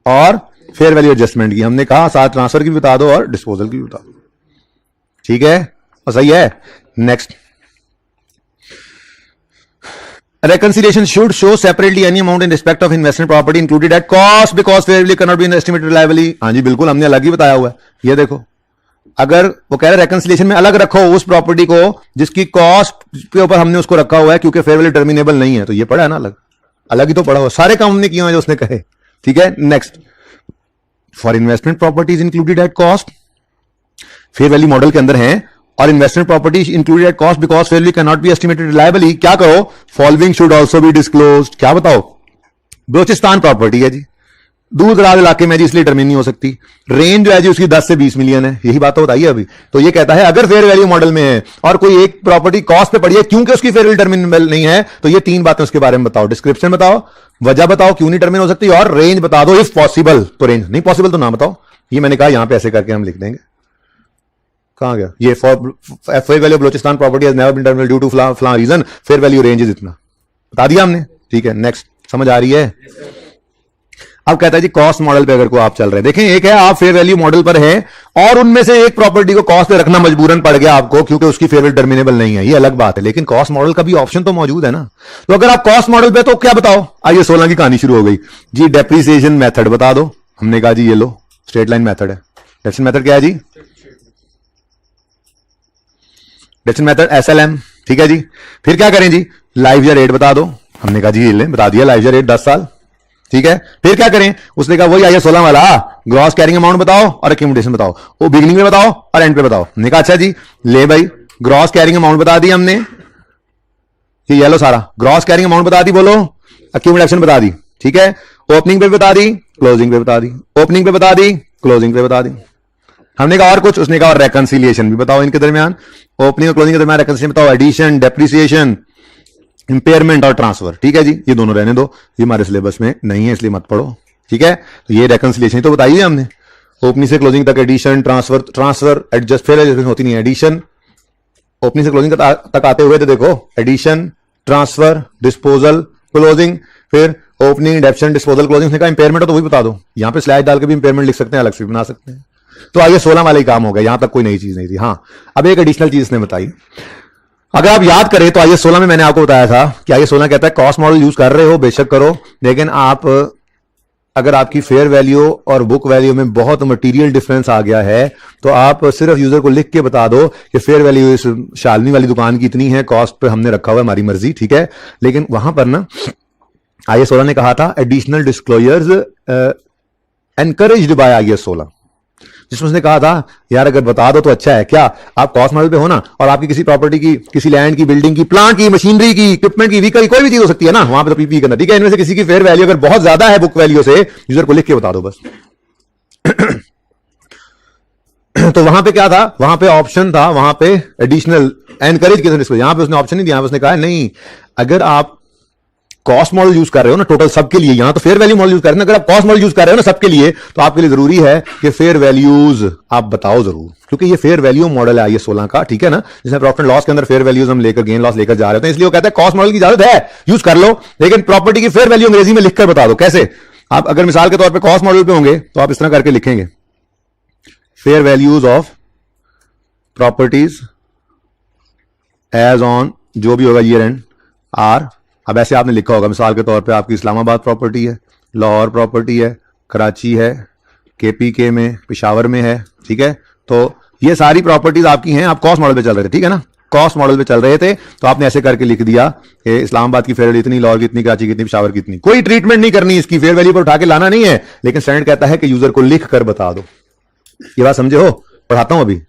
और फेयर वैल्यू एडजस्टमेंट की। हमने कहा साथ ट्रांसफर की बता दो और डिस्पोजल की भी बता दो, ठीक है। और सही है। Next, reconciliation should show separately any amount in respect of investment property included at cost because fair value cannot be estimated reliably। हाँ जी बिल्कुल, हमने अलग ही बताया हुआ है। ये देखो, अगर वो कह रहे रेकंसिलिएशन में अलग रखो उस प्रॉपर्टी को जिसकी कॉस्ट के ऊपर हमने उसको रखा हुआ है क्योंकि फेयर वैल्यू टर्मिनेबल नहीं है, तो ये पढ़ा है ना, अलग अलग ही तो पढ़ा हुआ। सारे काम हमने किए हैं जो उसने कहे, ठीक है। Next, for investment properties included at cost, fair value model के अंदर है और investment property included at cost because fair value can not be estimated reliably, क्या करो, following should also be disclosed. क्या बताओ, बलोचिस्तान प्रॉपर्टी है जी, दूर दराज इलाके में जी, इसलिए डिटरमिन नहीं हो सकती। रेंज जो है जी उसकी 10 से 20 मिलियन है, यही बात तो बताइए अभी। तो ये कहता है अगर फेयर वैल्यू मॉडल में है और कोई एक प्रॉपर्टी कॉस्ट पे पड़ी है क्योंकि उसकी फेयर वैल्यू डिटरमिनेबल नहीं है, तो ये 3 बातें उसके बारे में बताओ, डिस्क्रिप्शन बताओ, वजह बताओ क्यों नहीं डिटरमिन हो सकती, और रेंज बता दो इफ पॉसिबल। तो रेंज नहीं पॉसिबल तो ना बताओ। ये मैंने कहा यहां पे ऐसे करके हम लिख देंगे। कहां गया ये, fair value Balochistan property has never been determinable due to फ्ला reason, fair value range is इतना, बता दिया हमने। ठीक है, नेक्स्ट, समझ आ रही है। अब कहता है जी कॉस्ट मॉडल पे अगर को आप चल रहे हैं, देखें एक है आप फेयर वैल्यू मॉडल पर है और उनमें से एक प्रॉपर्टी को कॉस्ट पे रखना मजबूरन पड़ गया आपको क्योंकि उसकी फेयर वैल्यू डिटरमिनेबल नहीं है, ये अलग बात है, लेकिन कॉस्ट मॉडल का भी ऑप्शन तो मौजूद है ना। तो अगर आप कॉस्ट मॉडल पे तो क्या बताओ, आइए 16 की कहानी शुरू हो गई जी। डेप्रिसिएशन मेथड बता दो, हमने कहा जी ये लो स्ट्रेट लाइन मेथड है। डेप्रिसिएशन मेथड क्या है जी, डेप्रिसिएशन मेथड SLM, ठीक है जी। फिर क्या करें जी, लाइफ ईयर रेट बता दो, हमने कहा जी ये ले बता दिया, लाइफ ईयर रेट 10 साल, ठीक है। फिर क्या करें, उसने कहा वही आइए 16 वाला, ग्रॉस कैरिंग अमाउंट बताओ और एक्यूमुलेशन बताओ, वो बिगिनिंग में बताओ और एंड पे बताओ। हमने कहा अच्छा जी, ले भाई ग्रॉस कैरिंग अमाउंट बता दी हमने, ये लो सारा ग्रॉस कैरिंग अमाउंट बता दी, बोलो एक्यूमुलेशन बता दी, ठीक है। ओपनिंग पे बता दी, क्लोजिंग पे बता दी, ओपनिंग पे बता दी, क्लोजिंग पे बता दी। हमने कहा और कुछ, उसने कहा और रेकंसिलिएशन भी बताओ इनके दरमियान, ओपनिंग और क्लोजिंग के दरमियान रेकंसिलिएशन बताओ, एडिशन, डेप्रिसिएशन, इंपेयरमेंट और ट्रांसफर, ठीक है जी। ये दोनों रहने दो, ये हमारे सिलेबस में नहीं है इसलिए मत पढ़ो, ठीक है। तो ये रेकंसिलिएशन तो बताइए हमने, ओपनिंग से क्लोजिंग तक एडिशन, ट्रांसफर एडजस्ट, फिर होती नहीं है एडिशन, ओपनिंग से क्लोजिंग तक आते हुए तो देखो एडिशन, ट्रांसफर, डिस्पोजल, क्लोजिंग, फिर ओपनिंग, डेप्शन, डिस्पोजल, क्लोजिंग। उसने कहा इंपेयरमेंट तो वही बता दो, यहां पे स्लैश डाल के भी इंपेयरमेंट लिख सकते हैं, अलग से भी बना सकते हैं। तो आइए 16 वाले ही काम हो गया, यहां तक कोई नई चीज नहीं थी। हाँ, अब एक एडिशनल चीज इसने बताई, अगर आप याद करें तो आइए 16 में मैंने आपको बताया था कि आइए 16 कहता है कॉस्ट मॉडल यूज कर रहे हो बेशक करो, लेकिन आप अगर आपकी फेयर वैल्यू और बुक वैल्यू में बहुत मटेरियल डिफरेंस आ गया है तो आप सिर्फ यूजर को लिख के बता दो कि फेयर वैल्यू इस शालनी वाली दुकान की इतनी है, कॉस्ट पे हमने रखा हुआ है, हमारी मर्जी, ठीक है। लेकिन वहां पर ना IAS 16 ने कहा था additional disclosures encouraged by IAS 16, जिसमें उसने कहा था यार अगर बता दो तो अच्छा है। क्या आप कॉस्ट मॉडल पे हो ना, और आपकी किसी प्रॉपर्टी की, किसी लैंड की, बिल्डिंग की, प्लांट की, मशीनरी की, इक्विपमेंट की, व्हीकल की, कोई भी चीज हो सकती है ना, वहां पे तो पीपी करना, ठीक है। इनमें से किसी की फेयर वैल्यू अगर बहुत ज्यादा है बुक वैल्यू से, यूजर को लिख के बता दो बस। तो वहां पे क्या था, वहां पे ऑप्शन था, वहां पे एडिशनल एनकरेज किया, यहां पे उसने ऑप्शन नहीं दिया, यहां पे उसने कहा नहीं, अगर आप कॉस्ट मॉडल यूज कर रहे हो ना टोटल सबके लिए, यहां तो फेयर वैल्यू मॉडल यूज कर रहे हो, अगर आप कॉस्ट मॉडल यूज कर रहे हो ना सबके लिए, तो आपके लिए जरूरी है कि फेयर वैल्यूज आप बताओ जरूर, क्योंकि ये फेयर वैल्यू मॉडल है IAS 16 का, ठीक है ना, जिसमें प्रॉफिट एंड लॉस के अंदर फेयर वैल्यूज हम लेकर गेन लॉस लेकर जा रहे हैं, तो इसलिए वो कहता है कॉस्ट मॉडल की इजाजत है यूज कर लो, लेकिन प्रॉपर्टी की फेयर वैल्यू अंग्रेजी में लिखकर बता दो। कैसे, आप अगर मिसाल के तौर पर कॉस्ट मॉडल पे होंगे तो आप इस तरह करके लिखेंगे fair values of properties as on जो भी होगा ईयर एंड आर। अब ऐसे आपने लिखा होगा, मिसाल के तौर पे आपकी इस्लामाबाद प्रॉपर्टी है, लाहौर प्रॉपर्टी है, कराची है, KPK में, पेशावर में है, ठीक है। तो ये सारी प्रॉपर्टीज आपकी हैं, आप कॉस्ट मॉडल पे चल रहे थे, ठीक है ना, कॉस्ट मॉडल पे चल रहे थे, तो आपने ऐसे करके लिख दिया कि इस्लामाबाद की फेयर वैल्यू इतनी, लाहौर की इतनी, कराची की इतनी, पेशावर की इतनी। कोई ट्रीटमेंट नहीं करनी, इसकी फेयर वैल्यू पर उठा के लाना नहीं है, लेकिन स्टैंडर्ड कहता है कि यूजर को लिख कर बता दो। ये बात समझे हो, पढ़ाता हूं अभी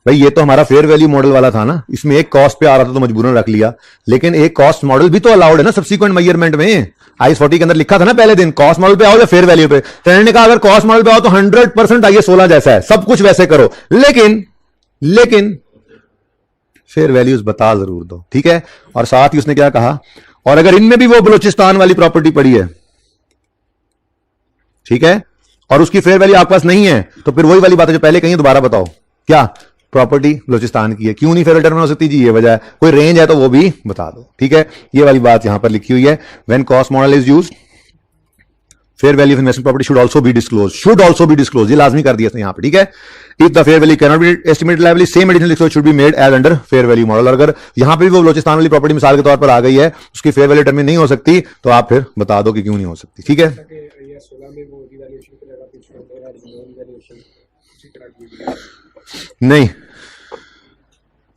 भाई। ये तो हमारा फेयर वैल्यू मॉडल वाला था ना, इसमें एक कॉस्ट पे आ रहा था तो मजबूरन रख लिया, लेकिन एक कॉस्ट मॉडल भी तो अलाउड है ना सब्सिक्वेंट मेजरमेंट में। IAS 40 के अंदर लिखा था ना पहले दिन, कॉस्ट मॉडल पे आओ या फेयर वैल्यू पे, तो ने कहा अगर कॉस्ट मॉडल पे आओ तो 100% IAS 16 जैसा है, सब कुछ वैसे करो, लेकिन फेयर वैल्यूज बता जरूर दो, ठीक है। और साथ ही उसने क्या कहा, और अगर इनमें भी वो बलूचिस्तान वाली प्रॉपर्टी पड़ी है, ठीक है, और उसकी फेयर वैल्यू आपके पास नहीं है, तो फिर वही वाली बात है जो पहले कही, दोबारा बताओ क्या प्रॉपर्टी बलूचिस्तान की है, क्यों नहीं फेयर डिटरमिन हो सकती जी, ये वजह है, कोई रेंज है तो वो भी बता दो, ठीक है। ये वाली बात यहां पर लिखी हुई है, when cost model is used fair value of investment property should also be disclose, ये लाजमी कर दिया यहां पे, ठीक है। If the fair value can not be estimated reliably, same additional disclosure should be made as under fair value model. अगर यहां पे भी वो बलूचिस्तान वाली प्रॉपर्टी मिसाल के तौर पर आ गई है, उसकी फेयर वैल्यू डिटरमिन नहीं हो सकती, तो आप फिर बता दो कि क्यों नहीं हो सकती, ठीक है। नहीं,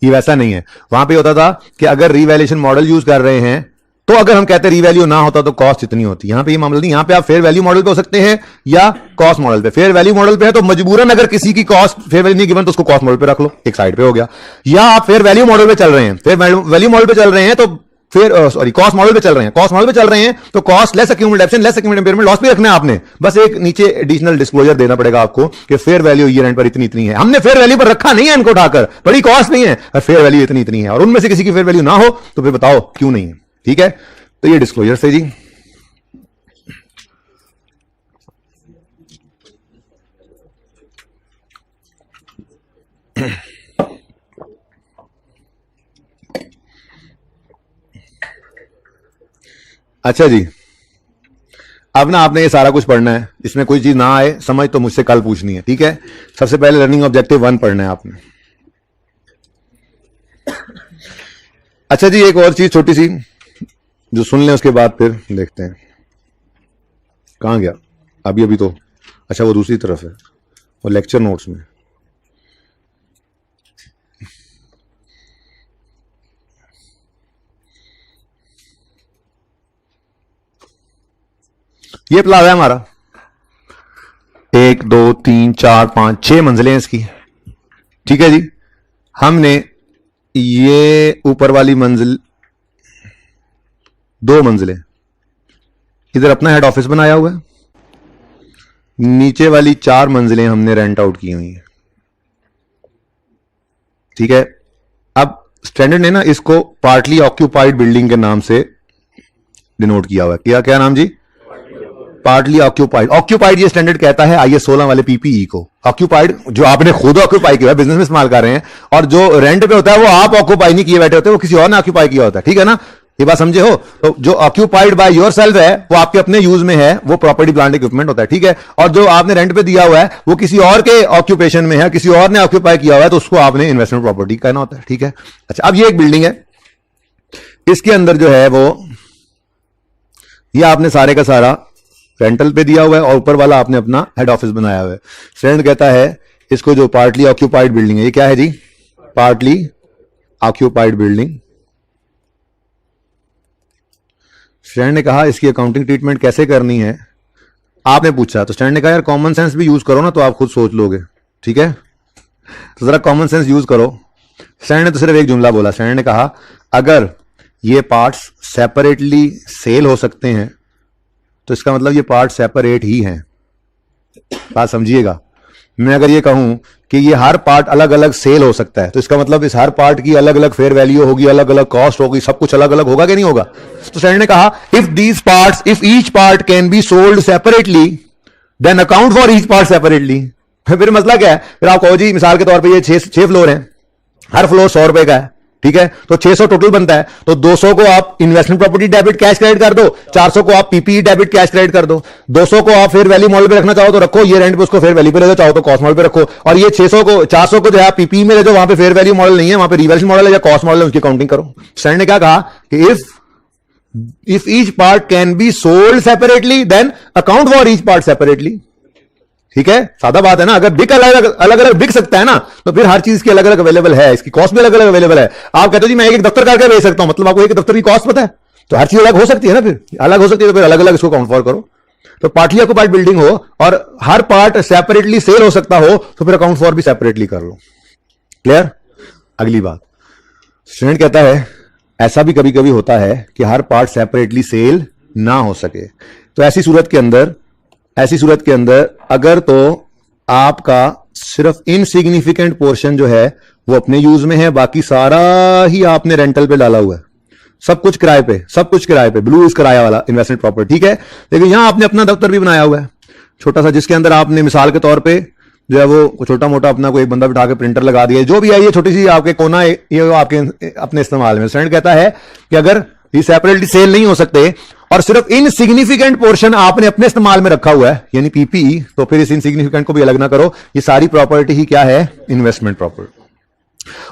ये वैसा नहीं है। वहां पे होता था कि अगर रिवैल्यूएशन मॉडल यूज कर रहे हैं तो अगर हम कहते हैं रीवैल्यू ना होता तो कॉस्ट इतनी होती। यहां पे ये मामला नहीं, यहां पे आप फेयर वैल्यू मॉडल पे हो सकते हैं या कॉस्ट मॉडल पे। फेयर वैल्यू मॉडल पे है तो मजबूरन अगर किसी की कॉस्ट फेयर वैल्यू नहीं गिवन तो उसको कॉस्ट मॉडल पे रख लो, एक साइड पे हो गया। या आप फेयर वैल्यू मॉडल पे चल रहे हैं, फेयर वैल्यू मॉडल पे चल रहे हैं तो फिर सॉरी कॉस्ट मॉडल पे चल रहे हैं, कॉस्ट मॉडल पे चल रहे हैं तो कॉस्ट लेस एक्यूमुलेटेड एप्शन लेस एक्यूमुलेटेड इम्पेयरमेंट लॉस भी रखना है आपने। बस एक नीचे एडिशनल डिस्क्लोजर देना पड़ेगा आपको कि फेयर वैल्यू ईयर एंड पर इतनी इतनी है। हमने फेयर वैल्यू पर रखा नहीं है इनको उठाकर, बड़ी कॉस्ट नहीं है, फेयर वैल्यू इतनी इतनी है और उनमें से किसी की फेयर वैल्यू ना हो तो फिर बताओ क्यों नहीं है। ठीक है, तो ये डिस्क्लोजर से जी। अच्छा जी, अब ना आपने ये सारा कुछ पढ़ना है, इसमें कोई चीज ना आए समझ तो मुझसे कल पूछनी है। ठीक है, सबसे पहले लर्निंग ऑब्जेक्टिव 1 पढ़ना है आपने। अच्छा जी, एक और चीज छोटी सी जो सुन लें उसके बाद फिर देखते हैं। कहां गया अभी अभी तो, अच्छा वो दूसरी तरफ है, वो लेक्चर नोट्स में। ये प्लाजा है हमारा, 1 2 3 4 5 6 मंजिलें हैं इसकी। ठीक है जी, हमने ये ऊपर वाली मंजिल 2 मंजिलें इधर अपना हेड ऑफिस बनाया हुआ है, नीचे वाली 4 मंजिलें हमने रेंट आउट की हुई हैं। ठीक है, अब स्टैंडर्ड ने ना इसको पार्टली ऑक्यूपाइड बिल्डिंग के नाम से डिनोट किया हुआ है। क्या नाम जी? Partly occupied. ऑक्यूपाइड ये स्टैंडर्ड कहता है IS 16 वाले पीपीई को। ऑक्यूपाइड जो आपने खुद ऑक्यूपाई किया है, बिजनेस में इस्तेमाल कर रहे हैं, और जो रेंट पे होता है वो आप ऑक्यूपाई नहीं किए बैठे होते, वो किसी और ने ऑक्यूपाई किया होता है। ठीक है ना, ये बात समझे हो? तो जो ऑक्यूपाइड बाय योरसेल्फ है वो आपके अपने यूज में है, वो प्रॉपर्टी प्लांट इक्विपमेंट होता है। ठीक है, और जो आपने रेंट पे दिया हुआ है वो किसी और के ऑक्यूपेशन में है, किसी और ने ऑक्यूपाई किया हुआ है, तो उसको आपने इन्वेस्टमेंट प्रॉपर्टी कहना होता है। ठीक है, अच्छा अब ये एक बिल्डिंग है, इसके अंदर जो है वो ये आपने सारे का सारा रेंटल पे दिया हुआ है और ऊपर वाला आपने अपना हेड ऑफिस बनाया हुआ है। स्टैंडर्ड कहता है इसको जो पार्टली ऑक्यूपाइड बिल्डिंग है, ये क्या है जी? Partly occupied building. स्टैंडर्ड ने कहा इसकी अकाउंटिंग ट्रीटमेंट कैसे करनी है, आपने पूछा तो स्टैंडर्ड ने कहा यार कॉमन सेंस भी यूज करो ना, तो आप खुद सोच लोगे। ठीक है, तो जरा कॉमन सेंस यूज करो। स्टैंडर्ड ने तो सिर्फ एक जुमला बोला, स्टैंडर्ड ने कहा अगर ये पार्ट्स सेपरेटली सेल हो सकते हैं तो इसका मतलब ये पार्ट सेपरेट ही हैं। बात समझिएगा, मैं अगर ये कहूं कि ये हर पार्ट अलग अलग सेल हो सकता है तो इसका मतलब इस हर पार्ट की अलग अलग फेयर वैल्यू होगी, अलग अलग कॉस्ट होगी, सब कुछ अलग अलग होगा कि नहीं होगा? तो स्टैंडर्ड ने कहा if these parts, if each part can be sold separately then account for each part separately. फिर मसला क्या है? फिर आप कहो जी मिसाल के तौर पर ये 6 फ्लोर हैं, हर फ्लोर 100 रुपए का है। ठीक है, तो 600 टोटल बनता है, तो 200 को आप investment property debit cash credit कर दो, 400 को आप पीपीई डेबिट कैश क्रेडिट कर दो, 200 को आप फेयर वैल्यू मॉडल पे रखना चाहो तो रखो, ये रेंट पे उसको फेयर वैल्यू पे ले दो, चाहो तो कॉस्ट मॉडल पे रखो, और ये 600 को 400 को जो है पीपीई में ले जाओ, वहां पे फेयर वैल्यू मॉडल नहीं है, वहां पे रिवैल्यूएशन मॉडल है या कॉस्ट मॉडल है, उसकी काउंटिंग करो। स्टैंडर्ड ने क्या कहा कि if each part can be sold separately then account for each part separately. ठीक है, सादा बात है ना, अगर बिक अलग अलग बिक सकता है ना तो फिर हर चीज की अलग अलग अवेलेबल है, इसकी कॉस्ट भी अलग अलग अवेलेबल है। आप कहते हो जी मैं एक दफ्तर करके बेच सकता हूं, मतलब आपको एक दफ्तर की कॉस्ट पता है, तो हर चीज अलग हो सकती है ना, फिर अलग हो सकती है तो फिर अलग अलग इसको काउंट फॉर करो। तो पार्टली ऑक्यूपाइड बिल्डिंग हो और हर पार्ट सेपरेटली सेल हो सकता हो तो फिर अकाउंट फॉर भी सेपरेटली कर लो। क्लियर? अगली बात, स्टूडेंट कहता है ऐसा भी कभी कभी होता है कि हर पार्ट सेपरेटली सेल ना हो सके, तो ऐसी सूरत के अंदर अगर तो आपका सिर्फ इनसिग्निफिकेंट पोर्शन जो है वो अपने यूज में है, बाकी सारा ही आपने रेंटल पे डाला हुआ है, सब कुछ किराए पे, ब्लू इज किराया वाला इन्वेस्टमेंट प्रॉपर्टी। ठीक है, लेकिन यहां आपने अपना दफ्तर भी बनाया हुआ है छोटा सा, जिसके अंदर आपने मिसाल के तौर पे जो है वो छोटा मोटा अपना कोई एक बंदा बिठा के प्रिंटर लगा दिया, जो भी है ये छोटी सी आपके कोना ये आपके अपने इस्तेमाल में। स्टैंडर्ड कहता है कि अगर ये सेपरेटली सेल नहीं हो सकते और सिर्फ इनसिग्निफिकेंट पोर्शन आपने अपने इस्तेमाल में रखा हुआ है यानी पीपीई, तो फिर इस इनसिग्निफिकेंट को भी अलग ना करो, ये सारी प्रॉपर्टी ही क्या है? Investment property.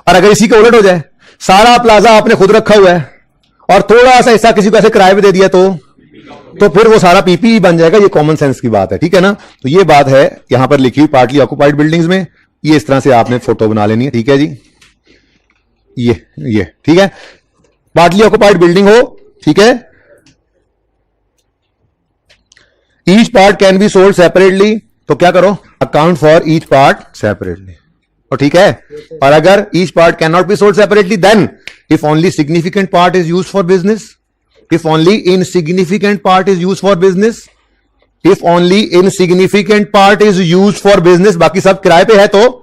और अगर इसी का उलट हो जाए, सारा प्लाजा आपने खुद रखा हुआ है और थोड़ा सा हिस्सा किसी को ऐसे किराए पे दे दिया तो फिर वो सारा पीपीई बन जाएगा। ये कॉमन सेंस की बात है। ठीक है ना, तो ये बात है यहां पर लिखी हुई पार्टली ऑक्यूपाइड बिल्डिंग्स में, ये इस तरह से आपने फोटो बना लेनी है। ठीक है जी, ये ठीक है, पार्टली ऑक्यूपाइड बिल्डिंग हो ठीक है, each part can be sold separately, तो क्या करो, account for each part separately, और ठीक है। और अगर each part can not be sold separately, then if only significant part is use for business, if only insignificant part is use for business, if only insignificant part is use for business, बाकी सब किराए पे है, तो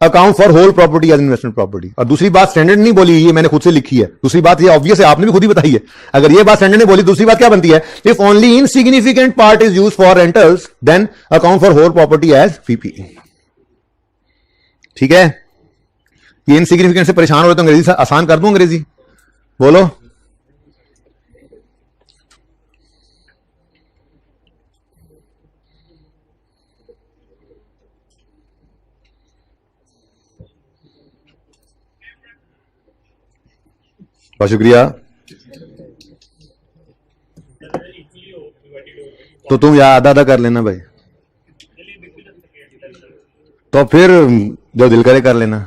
account for whole property as investment property. और दूसरी बात standard नहीं बोली, ये मैंने खुद से लिखी है, दूसरी बात ये ऑब्वियस है, आपने भी खुद ही बताई है। अगर ये बात स्टैंडर्ड ने बोली, दूसरी बात क्या बनती है, if only insignificant part is use for rentals, then account for whole property as PP. ठीक है, ये इनसिग्निफिकेंट से परेशान हो रहे तो अंग्रेजी आसान कर दूं, अंग्रेजी बोलो। बहुत शुक्रिया। तो तुम या आधा आधा कर लेना भाई, तो फिर जो दिल करे कर लेना,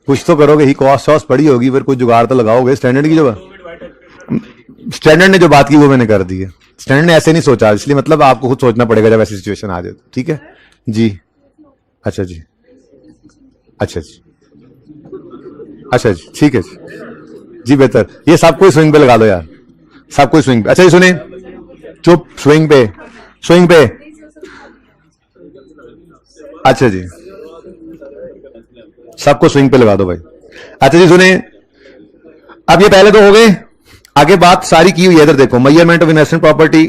कुछ तो करोगे ही, कॉस्ट शॉस्ट पड़ी होगी, फिर कुछ जुगाड़ तो लगाओगे। स्टैंडर्ड की जो स्टैंडर्ड ने जो बात की वो मैंने कर दी है, स्टैंडर्ड ने ऐसे नहीं सोचा, इसलिए मतलब आपको खुद सोचना पड़ेगा जब ऐसी सिचुएशन आ जाए। ठीक है जी, अच्छा जी, अच्छा जी, अच्छा जी, ठीक है जी, बेहतर। ये सबको स्विंग पे लगा दो यार, सबको स्विंग पे। अच्छा जी सुने, चुप, स्विंग पे, स्विंग पे, अच्छा जी, सबको स्विंग पे लगा दो भाई। अच्छा जी सुने, अब ये पहले तो हो गए, आगे बात सारी की हुई है। इधर देखो, मेजरमेंट ऑफ इन्वेस्टमेंट प्रॉपर्टी,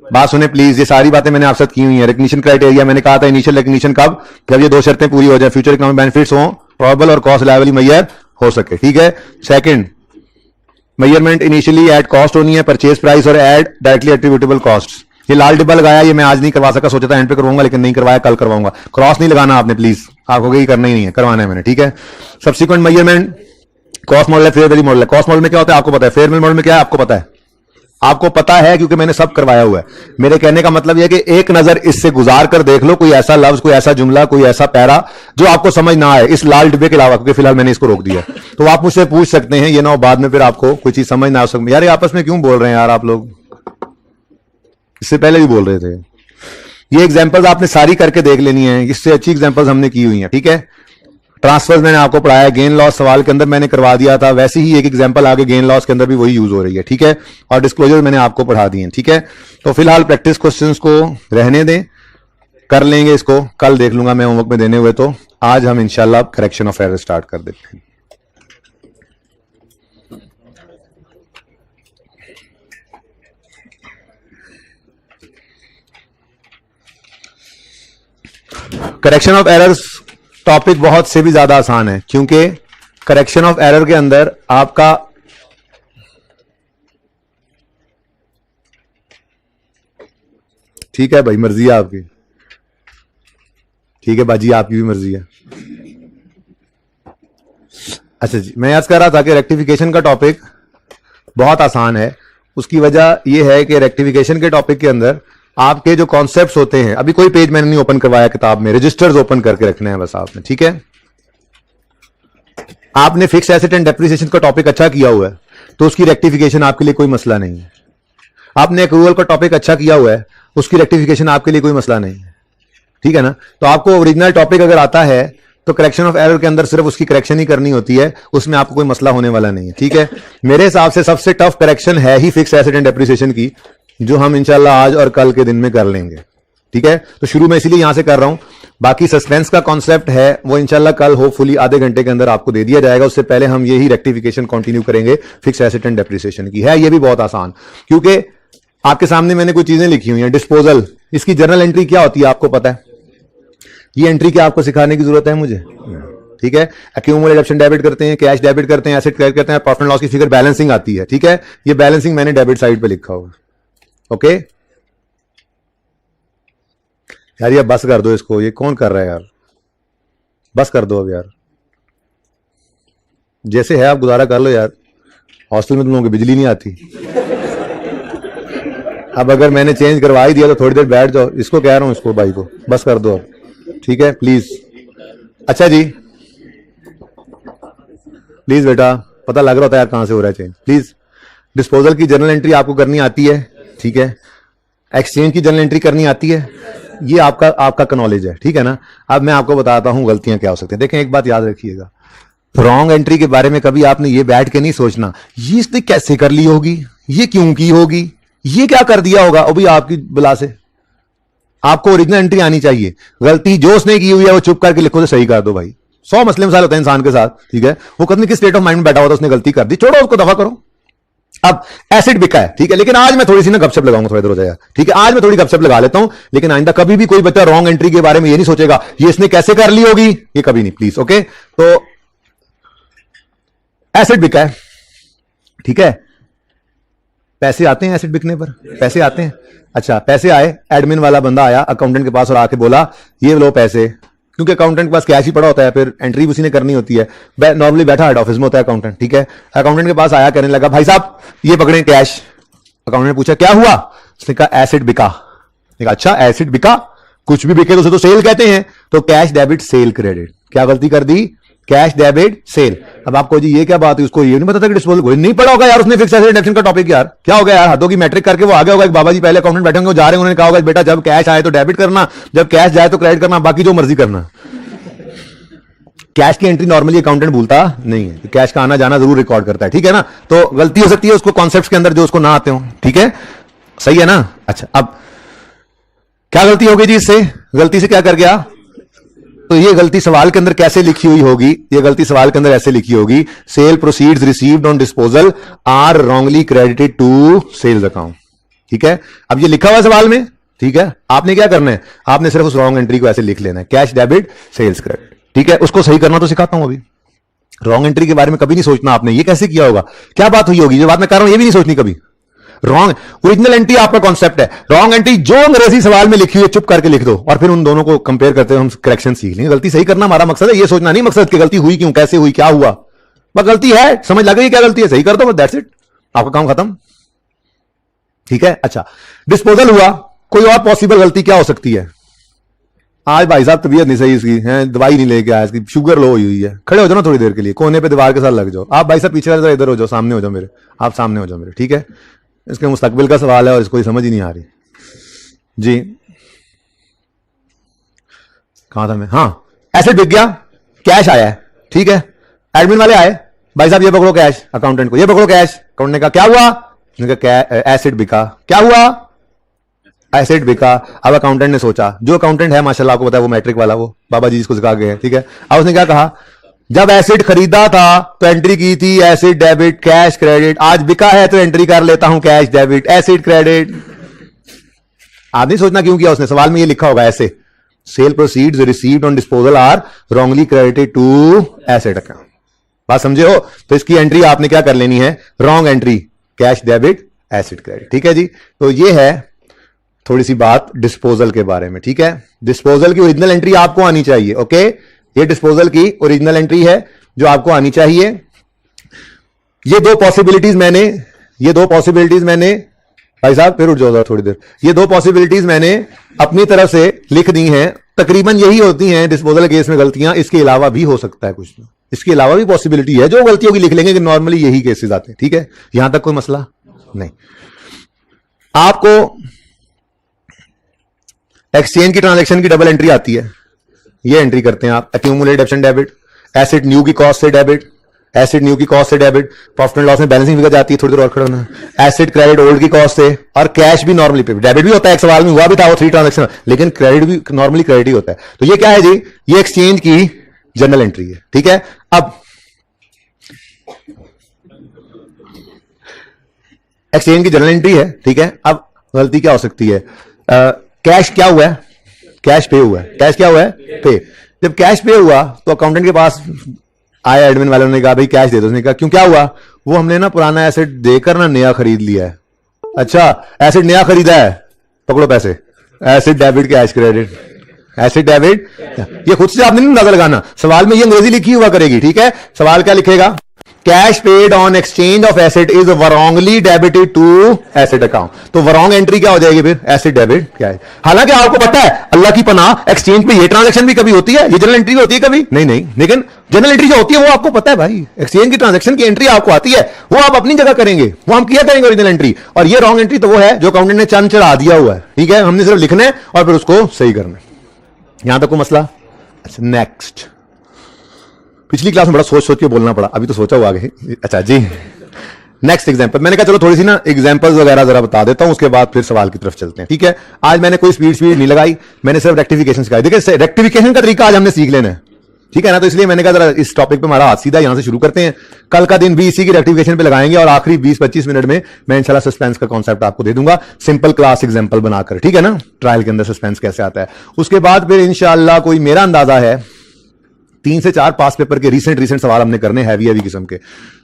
बात सुने प्लीज, ये सारी बातें मैंने आपसे की हुई है। रिकग्निशन क्राइटेरिया मैंने कहा था, इनिशियल रिकग्निशन कब, जब ये दो शर्तें पूरी हो जाए, फ्यूचर इकोनॉमिक बेनिफिट्स हो, प्रोबेबल और कॉस्ट लायबल मेजर हो सके। ठीक है, second, measurement initially at cost होनी है, परचेज प्राइस और एड डायरेक्टली एट्रीब्यूटेबल कॉस्ट। ये लाल डिब्बा लगाया, ये मैं आज नहीं करवा सका, सोचा था एंड पे करवाऊंगा, लेकिन नहीं करवाया, कल करवाऊंगा। क्रॉस नहीं लगाना आपने प्लीज, आपको ये करना ही नहीं है, करवाना है मैंने। ठीक है, सब्सिक्वेंट मेजरमेंट, कॉस्ट मॉडल है, फेयर वैल्यू मॉडल है। कॉस्ट मॉडल में क्या होता है आपको पता है, फेयर वैल्यू मॉडल में क्या है आपको पता है, आपको पता है क्योंकि मैंने सब करवाया हुआ है। मेरे कहने का मतलब यह कि एक नजर इससे गुजार कर देख लो, कोई ऐसा लफ्ज, कोई ऐसा जुमला, कोई ऐसा पैरा जो आपको समझ ना आए इस लाल डिब्बे के अलावा, क्योंकि फिलहाल मैंने इसको रोक दिया। तो आप मुझसे पूछ सकते हैं, ये ना हो बाद में फिर आपको कोई चीज समझ ना आ सकती। यार ये आपस में क्यों बोल रहे हैं यार आप लोग, इससे पहले भी बोल रहे थे। ये एग्जांपल्स आपने सारी करके देख लेनी है, इससे अच्छी एग्जांपल्स हमने की हुई हैं। ठीक है, ट्रांसफर्स मैंने आपको पढ़ाया, गेन लॉस सवाल के अंदर मैंने करवा दिया था, वैसे ही एक एग्जांपल आगे गेन लॉस के अंदर भी वही यूज हो रही है। ठीक है, और डिस्क्लोजर मैंने आपको पढ़ा दिए। ठीक है, तो फिलहाल प्रैक्टिस क्वेश्चंस को रहने दें, कर लेंगे इसको, कल देख लूंगा मैं होमवर्क में देने हुए। तो आज हम इंशाल्लाह करेक्शन ऑफ एरर स्टार्ट कर देते हैं। करेक्शन ऑफ एरर्स टॉपिक बहुत से भी ज्यादा आसान है, क्योंकि करेक्शन ऑफ एरर के अंदर आपका ठीक है भाई, मर्जी है आपकी, ठीक है बाजी, आपकी भी मर्जी है। अच्छा जी, मैं याद कर रहा था कि रेक्टिफिकेशन का टॉपिक बहुत आसान है। उसकी वजह यह है कि रेक्टिफिकेशन के टॉपिक के अंदर आपके जो कॉन्सेप्ट्स होते हैं, अभी कोई पेज मैंने नहीं ओपन करवाया किताब में, रजिस्टर्स ओपन करके रखने हैं बस आपने। ठीक है, आपने फिक्स एसेट एंड डेप्रिसिएशन का टॉपिक अच्छा किया हुआ है, तो उसकी रेक्टिफिकेशन आपके लिए कोई मसला नहीं है। आपने एक्रूअल का टॉपिक अच्छा किया हुआ है, उसकी रेक्टिफिकेशन आपके लिए कोई मसला नहीं है। ठीक है ना, तो आपको ओरिजिनल टॉपिक अगर आता है तो करेक्शन ऑफ एरर के अंदर सिर्फ उसकी करेक्शन ही करनी होती है, उसमें आपको कोई मसला होने वाला नहीं है। ठीक है, मेरे हिसाब से सबसे टफ करेक्शन है ही फिक्स एसेट एंड डेप्रिसिएशन की, जो हम इंशाल्लाह आज और कल के दिन में कर लेंगे। ठीक है, तो शुरू में इसीलिए यहां से कर रहा हूं, बाकी सस्पेंस का कॉन्सेप्ट है वो इंशाल्लाह कल होपफुली आधे घंटे के अंदर आपको दे दिया जाएगा। उससे पहले हम यही रेक्टिफिकेशन कंटिन्यू करेंगे फिक्स एसेट एंड डेप्रिसिएशन की। है ये भी बहुत आसान, क्योंकि आपके सामने मैंने कुछ चीजें लिखी हुई हैं। डिस्पोजल, इसकी जर्नल एंट्री क्या होती है आपको पता है, ये एंट्री क्या आपको सिखाने की जरूरत है मुझे? ठीक है, एक्यूमुलेट ऑप्शन डेबिट करते हैं, कैश डेबिट करते हैं, एसेट क्रेडिट करते हैं, प्रॉफिट एंड लॉस की फिगर बैलेंसिंग आती है। ठीक है, ये बैलेंसिंग मैंने डेबिट साइड पे लिखा होगा। ओके यार, ये बस कर दो इसको, ये कौन कर रहा है यार, बस कर दो अब यार, जैसे है आप गुजारा कर लो यार, हॉस्टल में तुम लोगों की बिजली नहीं आती। अब अगर मैंने चेंज करवा ही दिया तो थोड़ी देर बैठ जाओ, इसको कह रहा हूं, इसको भाई को बस कर दो अब। ठीक है प्लीज, अच्छा जी प्लीज बेटा, पता लग रहा होता है यार कहां से हो रहा है चेंज, प्लीज डिस्पोजल की जर्नल एंट्री आपको करनी आती है, ठीक है, एक्सचेंज की जर्नल एंट्री करनी आती है, ये आपका नॉलेज है, ठीक है ना। अब मैं आपको बताता हूं गलतियां क्या हो सकती हैं। देखें, एक बात याद रखिएगा, रॉन्ग एंट्री के बारे में कभी आपने ये बैठ के नहीं सोचना ये इसने कैसे कर ली होगी, ये क्यों की होगी, ये क्या कर दिया होगा। अभी आपकी बुला से आपको ओरिजिनल एंट्री आनी चाहिए। गलती जो उसने की हुई है वो चुप करके लिखो तो सही कर दो भाई। 100 मसले मसाइल होते हैं इंसान के साथ, ठीक है, वो कभी किस स्टेट ऑफ माइंड में बैठा हुआ था, उसने गलती कर दी, छोड़ो उसको, दफा करो। अब एसिड बिका है, ठीक है, लेकिन आज मैं थोड़ी सी ना गपशप लगाऊंगा, थोड़ा इधर हो जाएगा, ठीक है, आज मैं थोड़ी गपशप लगा लेता हूं, लेकिन आइंदा कभी भी कोई बच्चा रॉन्ग एंट्री के बारे में ये नहीं सोचेगा ये इसने कैसे कर ली होगी, ये कभी नहीं, प्लीज। ओके, तो एसिड बिका है, ठीक है, पैसे आते हैं एसिड बिकने पर, पैसे आते हैं। अच्छा, पैसे आए, एडमिन वाला बंदा आया अकाउंटेंट के पास और आके बोला ये लो पैसे, क्योंकि अकाउंटेंट के पास कैश ही पड़ा होता है, फिर एंट्री उसी ने करनी होती है, नॉर्मली बैठा हेड ऑफिस में होता है अकाउंटेंट, ठीक है। अकाउंटेंट के पास आया, कहने लगा भाई साहब ये पकड़े कैश। अकाउंटेंट ने पूछा क्या हुआ, उसने कहा एसिड बिका। अच्छा, एसिड बिका, कुछ भी बिके तो उसे तो सेल कहते हैं, तो कैश डेबिट सेल क्रेडिट, क्या गलती कर दी, कैश डेबिट सेल। अब आपको जी ये क्या बात है, उसको ये नहीं पता था कि डिस्पोजल कोई नहीं पड़ा होगा यार, उसने फिक्स एसेट डिडक्शन का टॉपिक, यार क्या हो गया यार, हाथों की मैट्रिक करके वो आ गया होगा, एक बाबा जी पहले अकाउंटेंट बैठे होंगे, जा रहे हैं, उन्होंने कहा होगा बेटा जब कैश आए तो डेबिट करना, जब कैश जाए तो क्रेडिट करना, बाकी जो मर्जी करना। कैश की एंट्री नॉर्मली अकाउंटेंट भूलता नहीं है, कैश का आना जाना जरूर रिकॉर्ड करता है, ठीक है ना। तो गलती हो सकती है उसको कॉन्सेप्ट्स के अंदर जो उसको ना आते हो, ठीक है, सही है ना। अच्छा, अब क्या गलती हो गई जी, इससे गलती से क्या कर गया, तो ये गलती सवाल के अंदर कैसे लिखी हुई होगी, ये गलती सवाल के अंदर ऐसे लिखी होगी, sale proceeds received on disposal are wrongly credited to sales account, ठीक है। अब ये लिखा हुआ सवाल में, ठीक है, आपने क्या करना है, आपने सिर्फ उस रॉन्ग एंट्री को ऐसे लिख लेना है, कैश डेबिट सेल्स क्रेडिट, ठीक है। उसको सही करना तो सिखाता हूं अभी, रॉन्ग एंट्री के बारे में कभी नहीं सोचना आपने, ये कैसे किया होगा, क्या बात हुई होगी, जो बात मैं कर रहा हूं ये भी नहीं सोचनी कभी। रॉन्ग ओरिजिनल एंट्री आपका कॉन्सेप्ट है, रॉन्ग एंट्री जो अंग्रेजी सवाल में लिखी हुई है चुप करके लिख दो, और फिर उन दोनों को कंपेयर करते हुए हम करेक्शन सीख लेंगे। गलती सही करना हमारा मकसद है, ये सोचना नहीं मकसद कि गलती हुई क्यों, कैसे हुई, क्या हुआ, बस गलती है, समझ लग गई क्या गलती है, सही कर दो, बस दैट्स इट, आपका काम खत्म, ठीक है। अच्छा, डिस्पोजल हुआ, कोई और पॉसिबल गलती क्या हो सकती है, आज भाई साहब तबीयत नहीं सही इसकी है, दवाई नहीं लेके आया, इसकी शुगर लो हुई है, खड़े हो जाओ ना थोड़ी देर के लिए, कोने पे दीवार के साथ लग जाओ। आप भाई साहब पीछे वाले इधर हो जाओ, सामने हो जाओ मेरे, आप सामने हो जाओ मेरे, ठीक है। इसके मुस्तकबिल का सवाल है और इसको समझ ही नहीं आ रही जी, कहां था मैं, हाँ, एसेट बिक गया, कैश आया है, ठीक है, एडमिन वाले आए, भाई साहब ये पकड़ो कैश, अकाउंटेंट को ये पकड़ो कैश, अकाउंटेंट ने कहा क्या हुआ, उसने कहा एसेट बिका, क्या हुआ, एसेट बिका। अब अकाउंटेंट ने सोचा, जो अकाउंटेंट है माशाल्लाह आपको पता है वो मैट्रिक वाला, वो बाबा जी जिसको सिखा गए हैं, ठीक है। अब उसने क्या कहा, जब एसिड खरीदा था तो एंट्री की थी एसिड डेबिट कैश क्रेडिट, आज बिका है तो एंट्री कर लेता हूं कैश डेबिट एसिड क्रेडिट। आप नहीं सोचना क्यों किया उसने, सवाल में ये लिखा होगा ऐसे, sale proceeds received on disposal are wrongly credited to asset account, बात समझे हो। तो इसकी एंट्री आपने क्या कर लेनी है, wrong entry, cash debit acid credit, ठीक है जी। तो ये है थोड़ी सी बात डिस्पोजल के बारे में, ठीक है। डिस्पोजल की ओरिजिनल एंट्री आपको आनी चाहिए, ओके, ये डिस्पोजल की ओरिजिनल एंट्री है जो आपको आनी चाहिए। ये दो पॉसिबिलिटीज मैंने भाई साहब फिर उठ जाओ थोड़ी देर, ये दो पॉसिबिलिटीज मैंने अपनी तरफ से लिख दी हैं, तकरीबन यही होती हैं डिस्पोजल केस में गलतियां, इसके अलावा भी हो सकता है कुछ, इसके अलावा भी पॉसिबिलिटी है, जो गलतियों की लिख लेंगे कि नॉर्मली यही केसेस आते हैं, ठीक है, यहां तक कोई मसला नहीं। आपको एक्सचेंज की ट्रांजैक्शन की डबल एंट्री आती है, ये एंट्री करते हैं आप, एक्यूमुलेट एप्शन डेबिट, एसेट न्यू की कॉस्ट से डेबिट, एसेट न्यू की कॉस्ट से डेबिट, प्रॉफिट एंड लॉस में बैलेंसिंग फिगर जाती है, थोड़ी देर और खड़ा होना, एसेट क्रेडिट ओल्ड की कॉस्ट से, और कैश भी नॉर्मली डेबिट भी होता है, एक सवाल में हुआ भी था वो 3 ट्रांजैक्शन, लेकिन क्रेडिट भी नॉर्मली क्रेडिट ही होता है। तो ये क्या है जी, ये एक्सचेंज की जनरल एंट्री है, ठीक है। अब एक्सचेंज की जनरल एंट्री है, ठीक है। अब गलती क्या हो सकती है, कैश क्या हुआ है, कैश पे हुआ है, कैश क्या हुआ है, पे। जब कैश पे हुआ तो अकाउंटेंट के पास आया एडमिन वालों ने कहा भाई कैश दे दो, उसने कहा क्यों क्या हुआ, वो हमने ना पुराना एसेट देकर ना नया खरीद लिया है। अच्छा, एसेट नया खरीदा है, पकड़ो पैसे, asset debit cash credit, asset debit, ये खुद से आपने नहीं अंदाजा लगाना, सवाल में ये अंग्रेजी लिखी हुआ करेगी, ठीक है। सवाल क्या लिखेगा, cash paid on exchange of asset is wrongly debited to asset account. तो wrong एंट्री क्या हो जाएगी फिर? एसेट डेबिट क्या है। हालांकि आपको पता है अल्लाह की पनाह एक्सचेंज पे ये ट्रांजैक्शन भी कभी होती है, ये जनरल एंट्री होती है कभी नहीं, नहीं, लेकिन जनरल एंट्री जो होती है वो आपको पता है भाई, एक्सचेंज की ट्रांजैक्शन की एंट्री आपको आती है, वो आप अपनी जगह करेंगे, वो हम किया करेंगे ओरिजिनल एंट्री। और ये रॉन्ग एंट्री तो वो है जो अकाउंटेंट ने चंद चढ़ा दिया हुआ है, ठीक है, हमने सिर्फ लिखना है और फिर उसको सही करना है। यहां तक को मसला। अच्छा नेक्स्ट, पिछली क्लास में बड़ा सोच सोच के बोलना पड़ा, अभी तो सोचा हुआ आगे। अच्छा जी, नेक्स्ट एग्जांपल। मैंने कहा चलो थोड़ी सी ना एग्जांपल्स वगैरह जरा बता देता हूं, उसके बाद फिर सवाल की तरफ चलते हैं, ठीक है। आज मैंने कोई स्पीड नहीं लगाई, मैंने सिर्फ रेक्टिफिकेशन सिखाई। देखिए रेक्टिफिकेशन का तरीका आज हमने सीख लेना है, ठीक है ना, तो इसलिए मैंने कहा जरा इस टॉपिक पे हमारा हाथ सीधा यहां से शुरू करते हैं। कल का दिन भी इसी की रेक्टिफिकेशन पे लगाएंगे और आखिरी 20-25 मिनट में मैं इंशाल्लाह सस्पेंस का कॉन्सेप्ट आपको दे दूंगा, सिंपल क्लास एग्जांपल बनाकर, ठीक है ना, ट्रायल के अंदर सस्पेंस कैसे आता है। उसके बाद फिर इंशाल्लाह कोई मेरा अंदाजा है 3 से 4 पास पेपर के रीसेंट सवाल हमने करने हैवी किस्म के,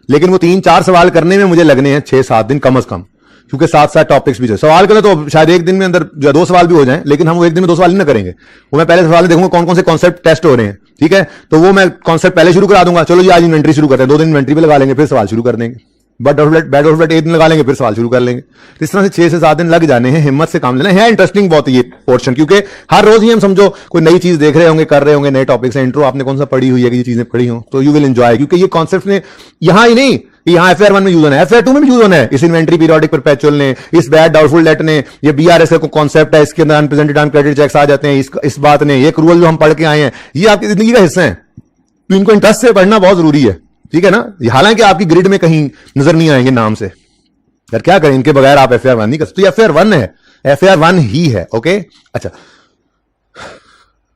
लेकिन वो 3-4 सवाल करने में मुझे लगने हैं 6-7 दिन कम से कम, क्योंकि 7-7 टॉपिक्स भी थे। सवाल करें तो शायद एक दिन में अंदर जो 2 सवाल भी हो जाएं, लेकिन हम वो एक दिन में 2 सवाल नहीं करेंगे। वो मैं पहले सवाल देखूंगा कौन कौन से कॉन्सेप्ट टेस्ट हो रहे हैं, ठीक है, तो वो मैं कॉन्सेप्ट पहले शुरू करा दूंगा। चलो जी आज इन्वेंट्री शुरू करते हैं, 2 दिन इन्वेंट्री पे लगा लेंगे, फिर सवाल शुरू कर देंगे। बैड ऑफ एक दिन लगा लेंगे, फिर सवाल शुरू कर लेंगे। इस तरह से 6 से 7 दिन लग जाने हैं, हिम्मत से काम लेना है। इंटरेस्टिंग बहुत ये पोर्शन, क्योंकि हर रोज ही हम समझो कोई नई चीज देख रहे होंगे, कर रहे होंगे, नए टॉपिक से। इंट्रो आपने कौन सा पढ़ी हुई है कि ये चीजें पढ़ी हो, तो यू विल एंजॉय, क्योंकि ये कॉन्सेप्ट ने यहां ही नहीं, यहां FAR 1 में यूज होना है, FAR 2 में भी यूज होना है। इस इन्वेंट्री पीरियोडिक परपेचुअल ने, इस बैड डाउटफुल डेट ने, ये BRS का कॉन्सेप्ट है, इसके अंदर अनप्रेजेंटेड अनक्रेडिटेड चेक्स आ जाते हैं, इस बात ने, ये क्रूअल जो हम पढ़ के आए हैं, ये आपकी जिंदगी का हिस्सा है, तो इनको इंटरेस्ट से पढ़ना बहुत जरूरी है, ठीक है ना। हालांकि आपकी ग्रिड में कहीं नजर नहीं आएंगे नाम से, यार क्या करें इनके बगैर आप FAR 1 नहीं कर सकते। तो FAR 1 है, FAR 1 ही है, ओके। अच्छा,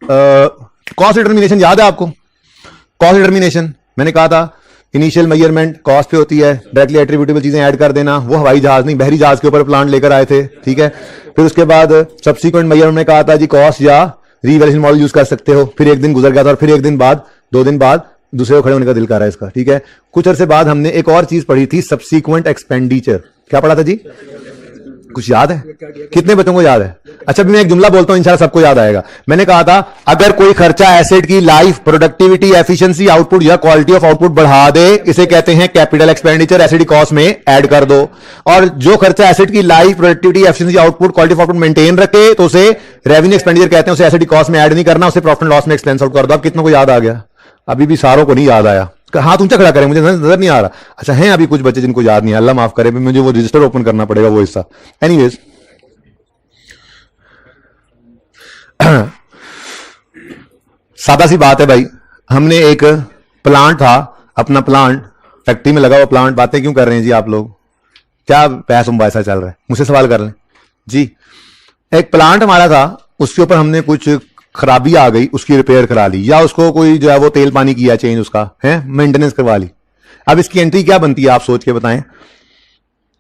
कॉस्ट डिटर्मिनेशन याद है आपको? कॉस्ट डिटर्मिनेशन मैंने कहा था इनिशियल मेजरमेंट कॉस्ट पे होती है, डायरेक्टली एट्रीब्यूटेबल चीजें ऐड कर देना। वो हवाई जहाज नहीं, बहरी जहाज के ऊपर प्लांट लेकर आए थे, ठीक है। फिर उसके बाद सब्सिक्वेंट मेजरमेंट में कहा था जी कॉस्ट या रीवैल्यूएशन मॉडल यूज कर सकते हो। फिर एक दिन गुजर गया था और फिर एक दिन बाद, 2 दिन बाद दूसरे को खड़े होने का दिल कर रहा है इसका, ठीक है। कुछ अरसे बाद हमने एक और चीज पढ़ी थी, सब्सिक्वेंट एक्सपेंडिचर। क्या पढ़ा था जी? कुछ याद है? कितने बच्चों को याद है? अच्छा भी मैं एक जुमला बोलता हूं, इंशाल्लाह सबको याद आएगा। मैंने कहा था अगर कोई खर्चा एसेट की लाइफ, प्रोडक्टिविटी, एफिशिएंसी, आउटपुट या क्वालिटी ऑफ आउटपुट बढ़ा दे, इसे कहते हैं कैपिटल एक्सपेंडिचर, एसेट की कॉस्ट में ऐड कर दो। और जो खर्चा एसेट की life, productivity, efficiency, output, quality of output maintain रखे तो उसे रेवेन्यू एक्सपेंडिचर कहते हैं, उसे एसेट की कॉस्ट में ऐड नहीं करना, उसे प्रॉफिट एंड लॉस में एक्सपेंस आउट कर दो। अब कितनों को याद आ गया? अभी भी सारों को नहीं याद आया, हाथ ऊंचा खड़ा करें, मुझे नजर नहीं आ रहा। अच्छा हैं अभी कुछ बच्चे जिनको याद नहीं है, अल्लाह माफ करे, मुझे वो रजिस्टर ओपन करना पड़ेगा वो हिस्सा। एनीवेज सादा सी बात है भाई, हमने एक प्लांट था, अपना प्लांट, फैक्ट्री में लगा हुआ प्लांट। बातें क्यों कर रहे हैं जी आप लोग? क्या पैसा मुबासा चल रहा है? मुझसे सवाल कर लें जी। एक प्लांट हमारा था, उसके ऊपर हमने कुछ खराबी आ गई, उसकी रिपेयर करा ली, या उसको कोई जो है वो तेल पानी किया चेंज, उसका है मेंटेनेंस करवा ली। अब इसकी एंट्री क्या बनती है आप सोच के बताएं?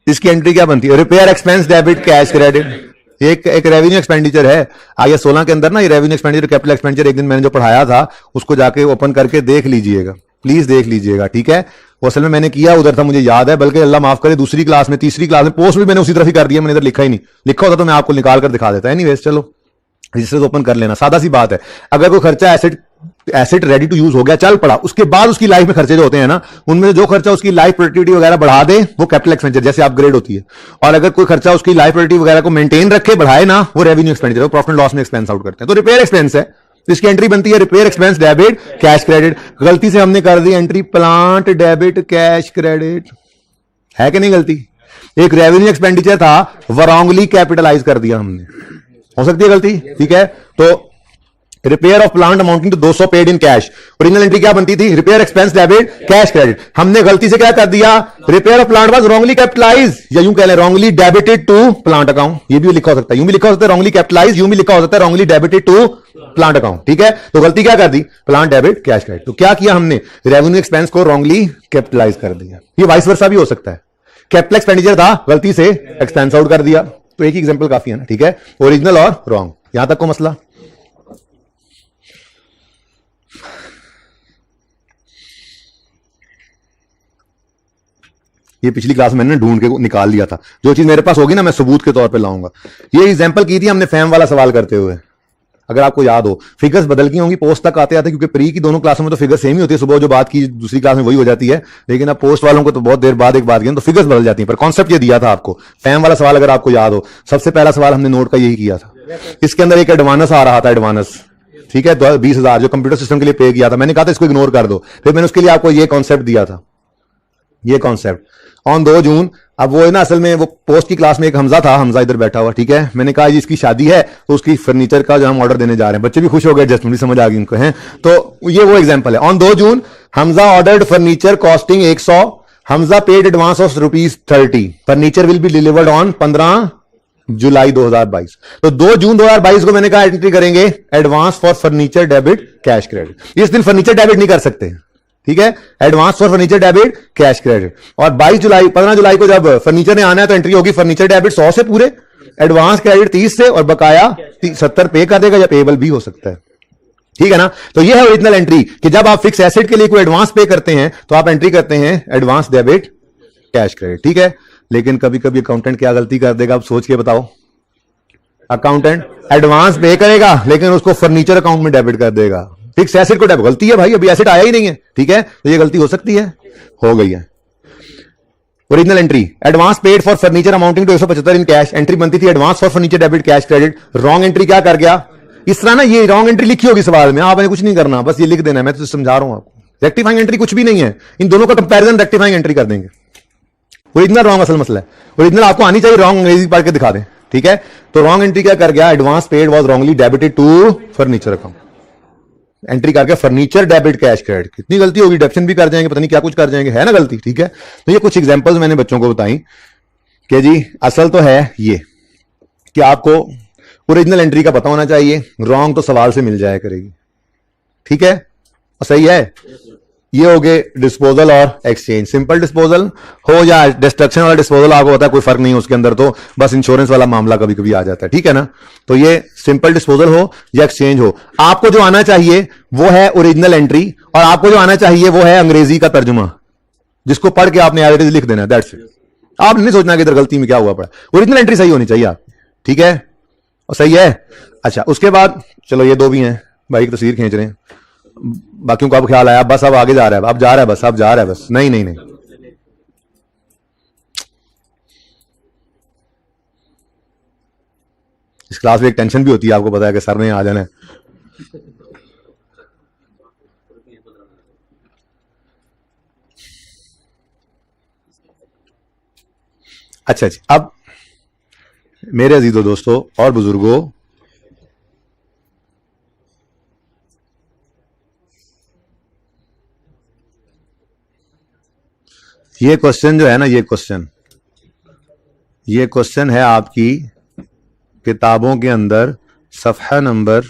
इसकी एंट्री क्या बनती है? Repair expense debit cash credit. एक रेवेन्यू एक्सपेंडिचर है IAS 16 के अंदर ना, ये रेवेन्यू एक्सपेंडिचर, कैपिटल एक्सपेंडिचर, एक दिन मैंने जो पढ़ाया था उसको जाके ओपन करके देख लीजिएगा, प्लीज देख लीजिएगा, ठीक है। वो असल में मैंने किया उधर था, मुझे याद है, बल्कि अल्लाह माफ करे दूसरी क्लास में, तीसरी क्लास में पोस्ट भी मैंने उसी तरफ ही कर दिया, मैंने इधर लिखा ही नहीं, लिखा होता तो मैं आपको निकाल कर दिखा देता। एनीवेज चलो रजिस्टर ओपन कर लेना, सादा सी बात है। अगर कोई खर्चा एसेट रेडी टू यूज हो गया, चल पड़ा, उसके बाद उसकी लाइफ में खर्चे जो होते हैं ना, उनमें जो खर्चा उसकी लाइफ प्रोडक्टिविटी वगैरह बढ़ा दे वो कैपिटल एक्सपेंडिचर, जैसे अपग्रेड होती है। और अगर कोई खर्चा उसकी लाइफ प्रोडक्टिविटी वगैरह को मेंटेन रखे, बढ़ाए ना, वो revenue expenditure, profit and loss में एक्सपेंस आउट करते हैं। तो रिपेयर एक्सपेंस है, इसकी एंट्री बनती है repair expense debit cash credit. गलती से हमने कर दी entry plant debit cash credit, है कि नहीं गलती? एक रेवेन्यू एक्सपेंडिचर था, वरॉन्गली कैपिटलाइज कर दिया हमने, हो सकती है गलती, ठीक है। तो repair of plant amounting to 200 paid in cash, original entry क्या बनती थी? Repair expense debit cash credit. हमने गलती से क्या कर दिया? Repair of plant was wrongly capitalize, या यूं कह लें wrongly debited to plant account. ये भी लिखा हो सकता है, यूं भी लिखा हो सकता है रॉन्गली कैपिटलाइज, यूं भी लिखा हो सकता है wrongly debited to plant account, ठीक है। तो गलती क्या कर दी? Plant debit cash credit. तो क्या किया हमने? रेवेन्यू एक्सपेंस को रॉन्गली कैपिटलाइज कर दिया। ये वाइस वर्सा भी हो सकता है, कैपिटल एक्सपेंडिचर था, गलती से एक्सपेंस आउट कर दिया। तो एक ही एग्जांपल काफी है ना, ठीक है, ओरिजिनल और रॉन्ग, यहां तक को मसला। ये पिछली क्लास में मैंने ढूंढ के निकाल लिया था, जो चीज मेरे पास होगी ना मैं सबूत के तौर पे लाऊंगा। ये एग्जांपल की थी हमने फैम वाला सवाल करते हुए, अगर आपको याद हो, फिगर्स बदल गई होंगी पोस्ट तक आते आते, क्योंकि प्री की दोनों क्लासों में तो फिगर सेम ही होती है, सुबह जो बात की दूसरी क्लास में वही हो जाती है, लेकिन अब पोस्ट वालों को तो बहुत देर बाद एक बात की तो फिगर्स बदल जाती है। पर कॉन्सेप्ट ये दिया था आपको, फैम वाला सवाल अगर आपको याद हो, सबसे पहला सवाल हमने नोट का यही किया था। इसके अंदर एक एडवांस आ रहा था, एडवांस, ठीक है, 20,000 जो कंप्यूटर सिस्टम के लिए पे किया था। मैंने कहा था इसको इग्नोर कर दो, फिर मैंने उसके लिए आपको ये कॉन्सेप्ट दिया था, ये कॉन्सेप्ट ऑन 2 जून। अब वो है ना, असल में वो पोस्ट की क्लास में एक हमजा था, हमजा इधर बैठा हुआ, ठीक है, मैंने कहा जी इसकी शादी है तो उसकी फर्नीचर का जो हम ऑर्डर देने जा रहे हैं, बच्चे भी खुश हो गए, एडजस्टमेंट भी समझ आ गई उनको, हैं। तो ये वो एग्जांपल है। On 2 June Hamza ordered furniture costing 100, Hamza paid advance of ₹30, furniture will be delivered on 15 जुलाई 2022। तो 2 जून 2022 को मैंने कहा एंट्री करेंगे advance for furniture debit cash credit. इस दिन फर्नीचर डेबिट नहीं कर सकते, ठीक है, advance for furniture debit cash credit. और 15 जुलाई को जब फर्नीचर ने आना है तो एंट्री होगी फर्नीचर डेबिट 100 से पूरे, एडवांस क्रेडिट 30 से, और बकाया 70 पे कर देगा, या पेबल भी हो सकता है, ठीक है ना। तो ये है ओरिजिनल एंट्री कि जब आप फिक्स एसेट के लिए कोई एडवांस पे करते हैं तो आप एंट्री करते हैं एडवांस डेबिट कैश क्रेडिट, ठीक है। लेकिन कभी कभी अकाउंटेंट क्या गलती कर देगा, आप सोच के बताओ। अकाउंटेंट एडवांस पे करेगा लेकिन उसको फर्नीचर अकाउंट में डेबिट कर देगा, फिक्स एसेट को डेबिट। गलती है भाई, अभी एसेट आया ही नहीं है, ठीक है, तो ये गलती हो सकती है, हो गई है। Original entry advance paid for furniture amounting to 175 in cash, entry बनती थी advance for furniture debit cash credit. Wrong entry क्या कर गया, इस तरह ना, ये रॉन्ग एंट्री लिखी होगी सवाल में, आपने कुछ नहीं करना, बस ये लिख देना है, मैं तो समझा रहा हूं आपको। रेक्टिफाइंग एंट्री कुछ भी नहीं है, इन दोनों का कंपैरिजन रेक्टिफाइंग एंट्री कर देंगे। ओरिजिनल रॉन्ग असल मसला है, ओरिजिनल आपको आनी चाहिए, रॉन्ग अंग्रेजी पढ़ के दिखा दें, ठीक है। तो रॉन्ग एंट्री क्या कर गया, advance paid was wrongly debited to furniture account, entry करके फर्नीचर डेबिट कैश क्रेडिट। कितनी गलती होगी, डेप्शन भी कर जाएंगे, पता नहीं क्या कुछ कर जाएंगे, है ना गलती, ठीक है। तो ये कुछ एग्जांपल्स मैंने बच्चों को बताई कि जी असल तो है ये कि आपको ओरिजिनल एंट्री का पता होना चाहिए, रॉन्ग तो सवाल से मिल जाया करेगी, ठीक है, सही है। ये हो गए डिस्पोजल और एक्सचेंज। सिंपल डिस्पोजल हो या डिस्ट्रक्शन वाला डिस्पोजल, आपको पता है कोई फर्क नहीं है उसके अंदर, तो बस इंश्योरेंस वाला मामला कभी कभी आ जाता है, ठीक है ना। तो ये सिंपल डिस्पोजल हो या एक्सचेंज हो, आपको जो आना चाहिए वो है ओरिजिनल एंट्री, और आपको जो आना चाहिए वो है अंग्रेजी का तर्जुमा, जिसको पढ़ के आपने एज इट इज लिख देना, दैट्स इट। आप नहीं सोचना कि इधर गलती में क्या हुआ पड़ा, ओरिजिनल एंट्री सही होनी चाहिए आप, ठीक है, और सही है। अच्छा, उसके बाद चलो ये दो भी हैं भाई, तस्वीर खींच रहे हैं, बाकियों को अब ख्याल आया, बस अब आगे जा रहा है, अब जा रहा है, बस अब जा रहा है, बस नहीं नहीं नहीं, इस क्लास में एक टेंशन भी होती है, आपको पता है कि सर ने आ जाना है। अच्छा जी, अब मेरे अजीजों दोस्तों और बुजुर्गों, ये क्वेश्चन जो है ना, ये क्वेश्चन है आपकी किताबों के अंदर सफ़हा नंबर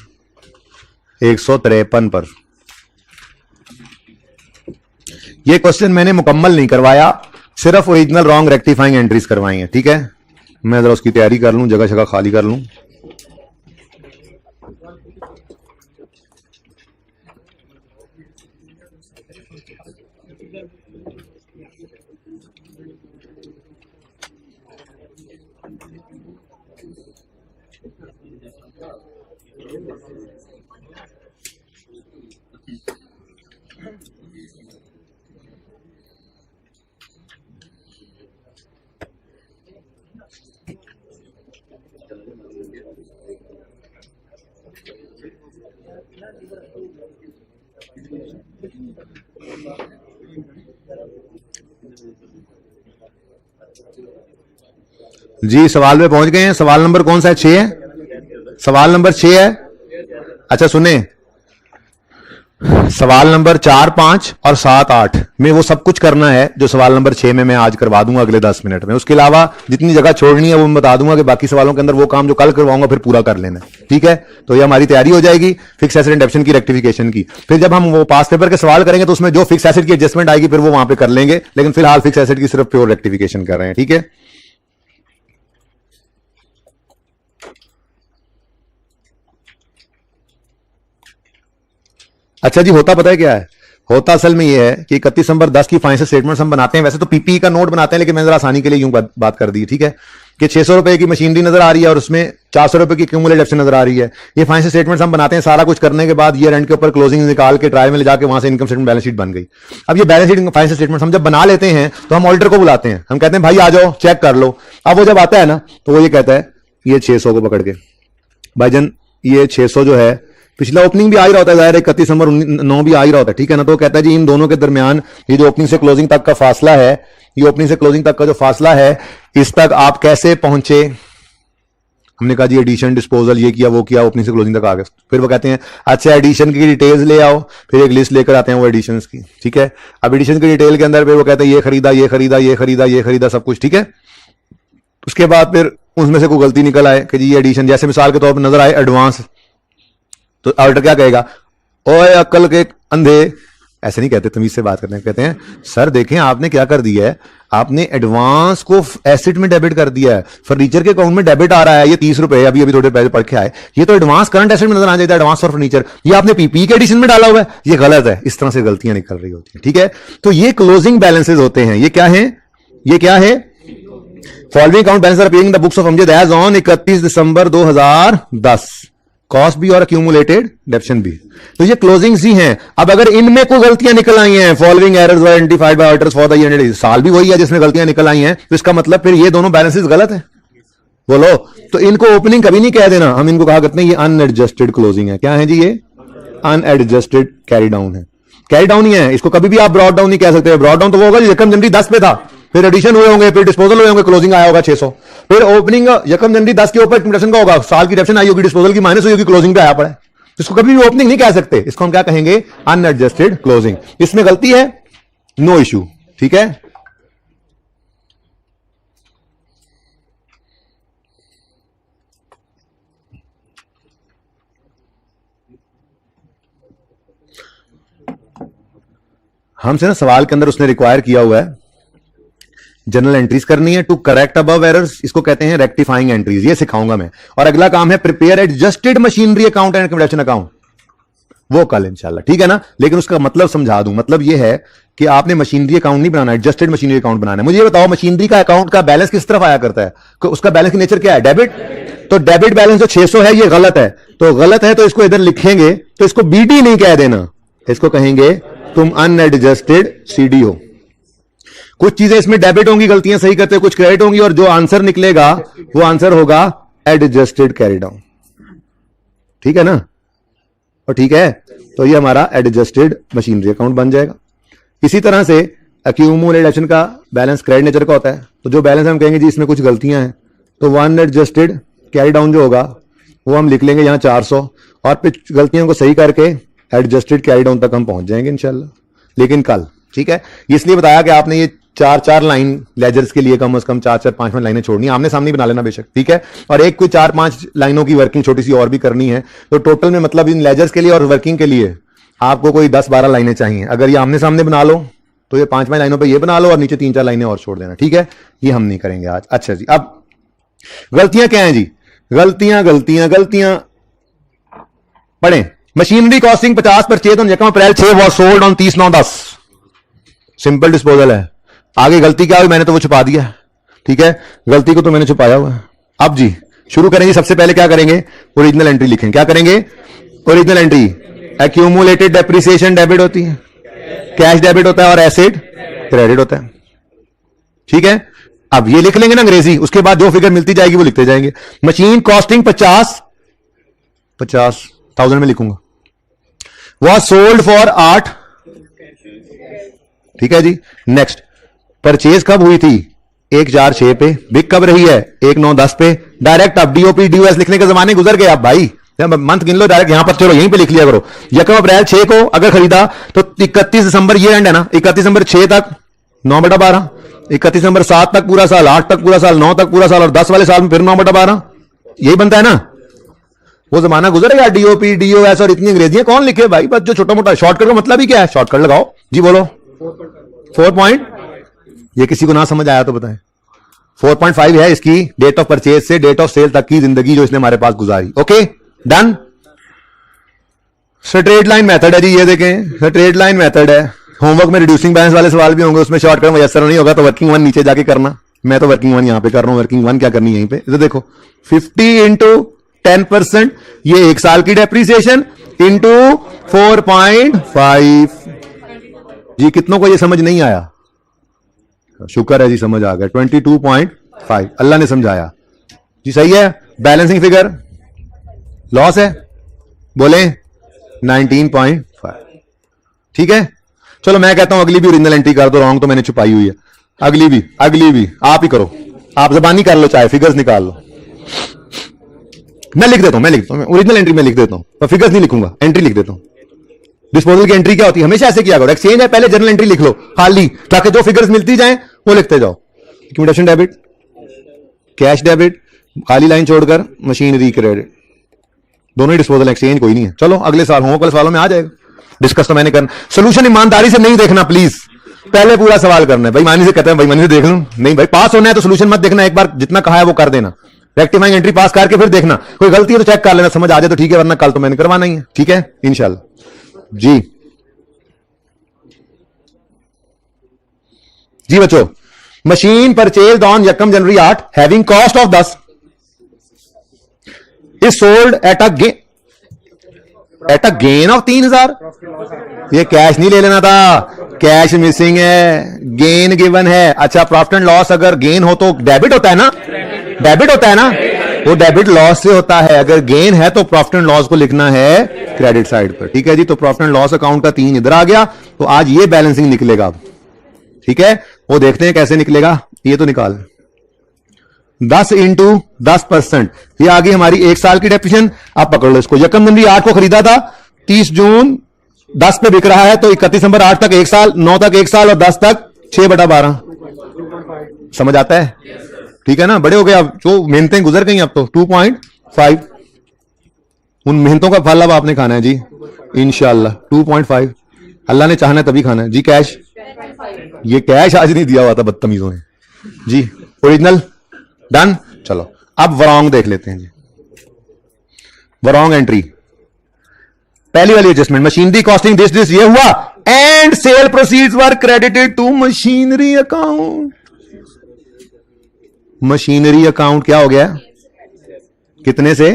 153 पर। ये क्वेश्चन मैंने मुकम्मल नहीं करवाया, सिर्फ ओरिजिनल रॉन्ग रेक्टिफाइंग एंट्रीज करवाई हैं, ठीक है। मैं जरा उसकी तैयारी कर लूं, जगह जगह खाली कर लूं। जी सवाल पे पहुंच गए हैं। सवाल नंबर कौन सा है, 6 है, सवाल नंबर 6 है। अच्छा सुने, सवाल नंबर 4, 5 और 7, 8 में वो सब कुछ करना है जो सवाल नंबर 6 में मैं आज करवा दूंगा अगले 10 मिनट में। उसके अलावा जितनी जगह छोड़नी है वो मैं बता दूंगा कि बाकी सवालों के अंदर वो काम जो कल करवाऊंगा फिर पूरा कर लेना, ठीक है। तो ये हमारी तैयारी हो जाएगी फिक्स एसेट एडप्शन की, रेक्टिफिकेशन की। फिर जब हम वो पास पेपर के सवाल करेंगे तो उसमें जो फिक्स एसेट की एडजस्टमेंट आएगी फिर वो वहां पे कर लेंगे, लेकिन फिलहाल फिक्स एसेट की सिर्फ प्योर रेक्टिफिकेशन कर रहे हैं, ठीक है। अच्छा जी, होता पता है क्या है, होता असल में ये है कि 31 नंबर 10 की फाइनेंशियल स्टेटमेंट्स हम बनाते हैं, वैसे तो पीपीई का नोट बनाते हैं, लेकिन मैंने जरा आसानी के लिए यूं बात कर दी, ठीक है। कि 600 रुपए की मशीनरी नजर आ रही है और उसमें 400 रुपए की क्यूमुलेटेड डेप्रिसिएशन नजर आ रही है। ये फाइनेंशियल स्टेटमेंट्स हम बनाते हैं, सारा कुछ करने के बाद ईयर एंड के ऊपर क्लोजिंग निकाल के ट्रायल में ले जाके वहां से इनकम स्टेटमेंट बैलेंस शीट बन गई। अब ये बैलेंस शीट फाइनेंशियल स्टेटमेंट हम जब बना लेते हैं तो हम ऑडिटर को बुलाते हैं, हम कहते हैं भाई आ जाओ चेक कर लो। अब वो जब आता है ना तो वो ये कहता है ये 600 को पकड़ के भाईजान ये 600 जो है पिछला ओपनिंग भी आ ही रहा होता है, जाहिर है 31 नंबर 9 भी आ ही रहा होता है, ठीक है ना। तो कहता है जी इन दोनों के दरमियान ये जो ओपनिंग से क्लोजिंग तक का फासला है, ये ओपनिंग से क्लोजिंग तक का जो फासला है इस तक आप कैसे पहुंचे। हमने कहा जी एडिशन डिस्पोजल ये किया वो किया, ओपनिंग से क्लोजिंग तक आ गए। फिर वो कहते हैं अच्छा एडिशन की डिटेल्स ले आओ, फिर एक लिस्ट लेकर आते हैं वो एडिशन की, ठीक है। अब एडिशन की डिटेल के अंदर फिर वो कहते हैं ये खरीदा ये खरीदा ये खरीदा ये खरीदा सब कुछ, ठीक है। उसके बाद फिर उसमें से कोई गलती निकल आए कि जी ये एडिशन, जैसे मिसाल के तौर पर नजर आए एडवांस, तो ऑडिटर क्या कहेगा, ओए अक्ल के अंधे, ऐसे नहीं कहते, तमीज से बात करते हैं, कहते हैं सर देखें आपने क्या कर दिया है, आपने एडवांस को एसेट में डेबिट कर दिया है। फर्नीचर के अकाउंट में डेबिट आ रहा है ये 30 रुपए, अभी अभी थोड़े पहले पढ़ के आए, ये तो एडवांस करंट एसेट में नजर आ जाता है, एडवांस फॉर फर्नीचर, ये आपने पीपी के एडिशन में डाला हुआ है, ये गलत है। इस तरह से गलतियां निकल रही होती है, ठीक है। तो ये क्लोजिंग बैलेंसेज होते हैं। ये क्या है, ये क्या है, following account balance are appearing in the books of Amjad as on 31 December 2010, cost भी और अक्यूमुलेटेड डेप्शन भी। तो ये क्लोजिंग्स ही हैं। अब अगर इनमें कोई गलतियां निकल आई हैं, following errors were identified by auditors for the year, साल भी वही है जिसमें गलतियां निकल आई हैं, तो इसका मतलब फिर ये दोनों बैलेंसेस गलत है, बोलो। तो इनको ओपनिंग कभी नहीं कह देना, हम इनको कहा करते हैं ये अनएडजस्टेड क्लोजिंग है। क्या है जी, ये अनएडजस्टेड कैरी डाउन है, कैरी डाउन ही है, इसको कभी भी आप ब्रॉड डाउन नहीं कह सकते। ब्रॉड डाउन तो वो होगा यकम जनवरी 10 पे था, फिर एडिशन हुए होंगे, फिर डिस्पोजल हुए होंगे, क्लोजिंग आया होगा 600, फिर ओपनिंग यकम जनवरी 10 के ऊपर डेप्शन का होगा, साल की डेप्शन आई होगी, डिस्पोजल की माइनस हुई होगी, क्लोजिंग पे आया पड़ा है। इसको कभी भी ओपनिंग नहीं कह सकते, इसको हम क्या कहेंगे, अनएडजस्टेड क्लोजिंग। इसमें गलती है, नो इश्यू, ठीक है। हमसे ना सवाल के अंदर उसने रिक्वायर किया हुआ है जनरल एंट्रीज करनी है टू करेक्ट अबव एरर्स, इसको कहते हैं रेक्टिफाइंग एंट्रीज, ये सिखाऊंगा मैं। और अगला काम है prepare adjusted machinery account and conduction account, वो कल इंशाल्लाह, ठीक है ना। लेकिन उसका मतलब समझा दूं, मतलब ये है कि आपने मशीनरी अकाउंट नहीं बनाना, एडजस्टेड मशीनरी अकाउंट बनाना है। मुझे ये बताओ मशीनरी का अकाउंट का बैलेंस किस तरफ आया करता है, उसका बैलेंस की नेचर क्या है, डेबिट। तो डेबिट बैलेंस जो 600 है ये गलत है, तो गलत है तो इसको इधर लिखेंगे तो इसको बीडी नहीं कह देना, इसको कहेंगे तुम अनएडजस्टेड सीडी हो। कुछ चीजें इसमें डेबिट होंगी, गलतियां सही करते हो, कुछ क्रेडिट होंगी, और जो आंसर निकलेगा वो आंसर होगा एडजस्टेड कैरी डाउन, ठीक है ना। और ठीक है, तो ये हमारा एडजस्टेड मशीनरी अकाउंट बन जाएगा। इसी तरह से अक्यूमुलेटेड डेप्शन का बैलेंस क्रेडिट नेचर का होता है, तो जो बैलेंस हम कहेंगे जी इसमें कुछ गलतियां हैं, तो वन एडजस्टेड कैरी डाउन जो होगा वो हम लिख लेंगे यहां 400, और फिर गलतियों को सही करके एडजस्टेड कैरी डाउन तक हम पहुंच जाएंगे इंशाल्लाह, लेकिन कल, ठीक है। इसलिए बताया कि आपने ये 4-4 लाइन लेजर्स के लिए कम से कम 4-4 5 लाइनें छोड़नी, आमने सामने बना लेना बेशक, ठीक है। और एक कोई 4-5 लाइनों की वर्किंग छोटी सी और भी करनी है, तो टोटल में मतलब इन लेजर्स के लिए और वर्किंग के लिए आपको कोई 10-12 लाइनें चाहिए। अगर ये आमने सामने बना लो तो ये 5 लाइनों पर ये बना लो और नीचे 3-4 लाइनें और छोड़ देना, ठीक है। ये हम नहीं करेंगे आज। अच्छा जी, अब गलतियां क्या हैं जी, गलतियां पढ़ें। मशीनरी कॉस्टिंग 50 परचेज ऑन यकम अप्रैल 6 was sold on 30/9/10, simple disposal है। आगे गलती क्या हुई, मैंने तो वो छुपा दिया, ठीक है, गलती को तो मैंने छुपाया हुआ है। अब जी शुरू करेंगे, सबसे पहले क्या करेंगे, ओरिजिनल एंट्री लिखेंगे। क्या करेंगे, original entry. Accumulated depreciation debit होती है, कैश डेबिट होता है, और एसेट क्रेडिट होता है, ठीक है। अब ये लिख लेंगे ना अंग्रेजी, उसके बाद जो फिगर मिलती जाएगी वो लिखते जाएंगे। मशीन कॉस्टिंग 50,000 में लिखूंगा, वॉज सोल्ड फॉर 8, ठीक है जी। नेक्स्ट, परचेज कब हुई थी, 1/4/6 पे, बिक कब रही है, 1/9/10 पे। डायरेक्ट अब डीओपी डीओएस लिखने के जमाने गुजर गए आप भाई, मंथ गिन लो डायरेक्ट, यहां पर चलो यहीं पे लिख लिया करो। यकम अप्रैल 6 को अगर खरीदा तो 31 दिसंबर ये एंड है ना, 31 दिसंबर 6 तक 9/12, 31 दिसंबर 7 तक पूरा साल, 8 तक पूरा साल, 9 तक पूरा साल, और 10 वाले साल में फिर 9/12, यही बनता है ना। वो जमाना गुजर गया, डीओपी डीओएस और इतनी अंग्रेजियां कौन लिखे भाई, बस जो छोटा मोटा शॉर्टकट का मतलब ही क्या है, शॉर्टकट लगाओ जी। बोलो 4 पॉइंट, ये किसी को ना समझ आया तो बताएं। 4.5 है इसकी डेट ऑफ परचेज से डेट ऑफ सेल तक की जिंदगी जो इसने हमारे पास गुजारी। Okay done. Straight line method है जी, ये देखें स्ट्रेट लाइन मेथड है। होमवर्क में रिड्यूसिंग बैलेंस वाले सवाल भी होंगे, उसमें शॉर्टकट मुयसर नहीं होगा तो वर्किंग वन नीचे जाके करना, मैं तो वर्किंग वन यहां पे कर रहा हूं, वर्किंग वन क्या करनी है यहीं पे, इधर देखो 50 इंटू 10%, ये 1 साल की डेप्रीसिएशन इंटू 4.5। जी कितनों को ये समझ नहीं आया? शुक्र है जी समझ आ गया। 22.5 अल्लाह ने समझाया जी, सही है। बैलेंसिंग फिगर लॉस है, बोले 19.5, ठीक है। चलो मैं कहता हूं अगली भी ओरिजिनल एंट्री कर दो, रॉन्ग तो मैंने छुपाई हुई है। अगली भी आप ही करो, आप जबानी कर लो, चाहे फिगर्स निकाल लो। मैं लिख देता हूं ओरिजिनल एंट्री में लिख देता हूं, पर फिगर्स नहीं लिखूंगा, एंट्री लिख देता हूं। डिस्पोजल की एंट्री क्या होती है? हमेशा ऐसे किया करो, एक्सचेंज है पहले जर्नल एंट्री लिख लो खाली, ताकि जो फिगर्स मिलती जाएं वो लिखते जाओ। लिक्विडेशन डेबिट, कैश डेबिट, खाली लाइन छोड़कर मशीनरी क्रेडिट, दोनों ही डिस्पोजल, एक्सचेंज कोई नहीं है। चलो अगले साल होमवर्क वाले सवालों में आ जाएगा, डिस्कस तो मैंने करना। सोल्यूशन ईमानदारी से नहीं देखना प्लीज, पहले पूरा सवाल करना है। बेईमानी से कहते हैं बेईमानी से देख लूं, नहीं भाई, पास होना है तो सोल्यूशन मत देखना, एक बार जितना कहा है वो कर देना, रेक्टिफाइंग एंट्री पास करके फिर देखना, कोई गलती है तो चेक कर लेना, समझ आ जाए तो ठीक है, वरना कल तो मैंने करवाना ही है, ठीक है इंशाल्लाह। जी बच्चों, machine purchase on 1 January 8 having cost of 10 is sold at a gain of 3000। ये कैश नहीं ले लेना था, कैश मिसिंग है, गेन गिवन है। अच्छा, प्रॉफिट एंड लॉस अगर गेन हो तो डेबिट होता है ना, डेबिट होता है ना, वो डेबिट लॉस से होता है। अगर गेन है तो प्रॉफिट एंड लॉस को लिखना है क्रेडिट साइड पर, ठीक है जी। तो प्रॉफिट एंड लॉस अकाउंट का 3 इधर आ गया, तो आज ये बैलेंसिंग निकलेगा, ठीक है। वो देखते हैं कैसे निकलेगा, ये तो निकाल 10 इंटू 10%, ये आ गई हमारी 1 साल की डेप्रिसिएशन। आप पकड़ लो इसको, 1 जनवरी 8 को खरीदा था, 30 जून 10 पे बिक रहा है, तो 31 दिसंबर 8 तक 1 साल, 9 तक 1 साल और 10 तक 6/12। समझ आता है? ठीक है ना, बड़े हो गए अब, जो मेहनतें गुजर गई अब तो 2.5, उन मेहनतों का फल अब आपने खाना है जी इंशाल्लाह। 2.5 अल्लाह ने चाहना है तभी खाना है जी। कैश, ये कैश आज नहीं दिया हुआ था बदतमीजों ने जी। Original done. चलो अब वरॉन्ग देख लेते हैं जी। वरॉन्ग एंट्री, पहली वाली एडजस्टमेंट, मशीनरी कॉस्टिंग दिस ये हुआ, and sale proceeds were credited to machinery account. Machinery account क्या हो गया? कितने से?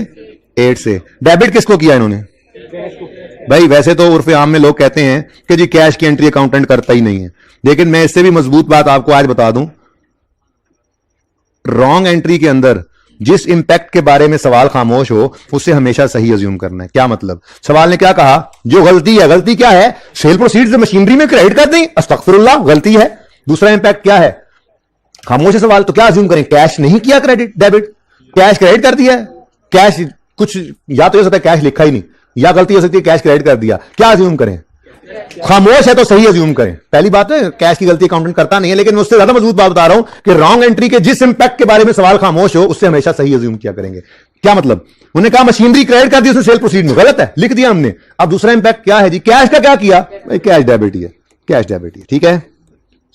8 से। डेबिट किसको किया इन्होंने? भाई वैसे तो उर्फ आम में लोग कहते हैं कि जी कैश की एंट्री अकाउंटेंट करता ही नहीं है, लेकिन मैं इससे भी मजबूत बात आपको आज बता दूं, रॉन्ग एंट्री के अंदर जिस इंपैक्ट के बारे में सवाल खामोश हो उससे हमेशा सही अज्यूम करना है। क्या मतलब? सवाल ने क्या कहा? जो गलती है, गलती क्या है? सेल प्रोसीड्स मशीनरी में क्रेडिट कर दें, अस्तगफिरुल्लाह, गलती है। दूसरा इंपैक्ट क्या है? खामोश है सवाल, तो क्या अज्यूम करें? कैश नहीं किया क्रेडिट, डेबिट, कैश क्रेडिट कर दिया। कैश कुछ या तो हो सकता है कैश लिखा ही नहीं, या गलती हो सकती है कैश क्रेडिट कर दिया। क्या अज्यूम करें? खामोश है तो सही अज्यूम करें। पहली बात है कैश की गलती अकाउंटेंट करता नहीं है, लेकिन मैं उससे ज्यादा मजबूत बात बता रहा हूं कि रॉन्ग एंट्री के जिस इंपैक्ट के बारे में सवाल खामोश हो उससे हमेशा सही अज्यूम किया करेंगे। क्या मतलब? उन्होंने कहा मशीनरी क्रेडिट कर दी, उसने सेल प्रोसीड में, गलत है, लिख दिया हमने। अब दूसरा इंपैक्ट क्या है जी? कैश का क्या किया? भाई कैश डेबिट ही है, कैश डेबिट ही है, ठीक है,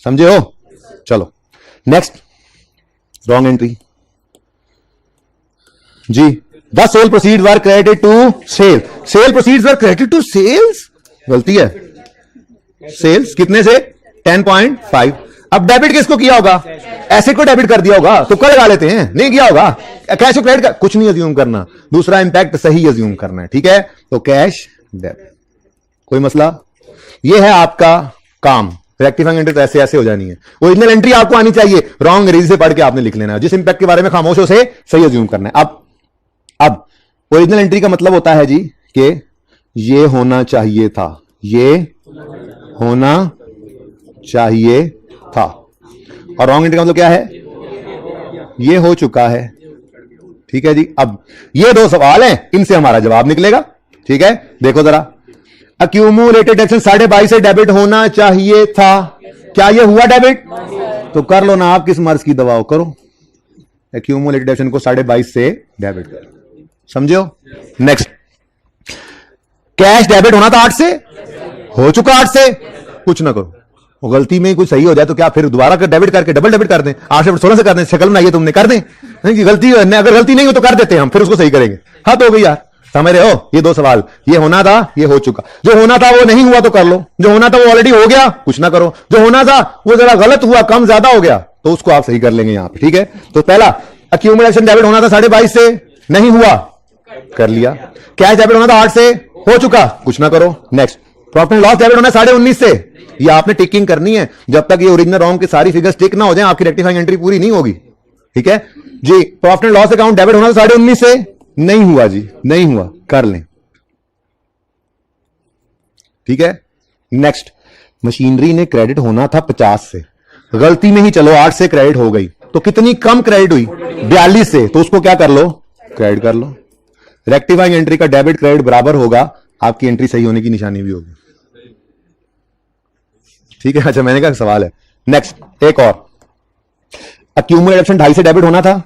समझे हो? चलो नेक्स्ट, रॉन्ग एंट्री जी। The sale proceeds were credited to sale, sale proceeds were credited to sales, गलती है। सेल्स कितने से? 10.5। अब डेबिट किसको किया होगा? एसेट को डेबिट कर दिया होगा, तो लगा लेते हैं, नहीं किया होगा। कैश को क्रेडिट कर, कुछ नहीं अज्यूम करना, दूसरा इंपैक्ट सही अज्यूम करना है, ठीक है। तो कैश डेबिट, कोई मसला? ये है आपका काम। रेक्टिफाइंग एंट्री तो ऐसे ऐसे हो जानी है। ओरिजिनल एंट्री आपको आनी चाहिए, रॉन्ग अंग्रेजी से पढ़ के आपने लिख लेना है, जिस इंपैक्ट के बारे में खामोश हो से सही अज्यूम करना है। अब ओरिजिनल एंट्री का मतलब होता है जी कि ये होना चाहिए था, ये होना चाहिए था, और रॉन्ग एंट्री का मतलब क्या है? ये हो चुका है, ठीक है जी। अब ये 2 सवाल हैं, इनसे हमारा जवाब निकलेगा, ठीक है। देखो जरा, अक्यूमुलेटेड एक्शन 22.5 से डेबिट होना चाहिए था, क्या ये हुआ डेबिट? तो कर लो ना आप, किस मर्ज की दवा हो, करो। अक्यूमुलेटेड एक्शन को 22.5 से डेबिट करो, समझो। नेक्स्ट, कैश डेबिट होना था 8 से, हो चुका 8 से, कुछ ना करो। वो गलती में कुछ सही हो जाए तो क्या फिर दोबारा कर डेबिट करके डबल डेबिट कर दें? 8 से 16 से कर दें, शक्ल बनाइए तुमने, कर दें। नहीं गलती, अगर गलती नहीं हो तो कर देते हैं हम, फिर उसको सही करेंगे। हाँ तो हो गई यार, समझ रहे हो? ये दो सवाल, ये होना था, ये हो चुका। जो होना था वो नहीं हुआ तो कर लो, जो होना था वो ऑलरेडी हो गया, कुछ ना करो। जो होना था वो जरा गलत हुआ, कम ज्यादा हो गया, तो उसको आप सही कर लेंगे यहां पे, ठीक है? तो पहला अक्यूमुलेशन डेबिट होना था 22.5 से, नहीं हुआ, कर लिया। कैश डेबिट होना था 8 से, हो चुका, कुछ ना करो। Next, profit and loss debit होना 19.5 से, ये आपने टिकिंग करनी है। जब तक ये ओरिजिनल रॉन्ग की सारी फिगर्स टिक ना हो जाए, आपकी रेक्टिफाइंग एंट्री पूरी नहीं होगी, ठीक है जी? Profit and loss account debit होना था 19.5 से, नहीं हुआ जी, नहीं हुआ, कर लें, ठीक है? नेक्स्ट, मशीनरी ने क्रेडिट होना था 50 से, गलती में ही चलो 8 से क्रेडिट हो गई, तो कितनी कम क्रेडिट हुई? 42 से, तो उसको क्या कर लो? क्रेडिट कर लो। रेक्टिफाइंग एंट्री का डेबिट क्रेडिट बराबर होगा, आपकी एंट्री सही होने की निशानी भी होगी, ठीक है? अच्छा, मैंने कहा सवाल है। नेक्स्ट, एक और, अक्यूमुलेटेड ऑप्शन 2.5 से डेबिट होना था,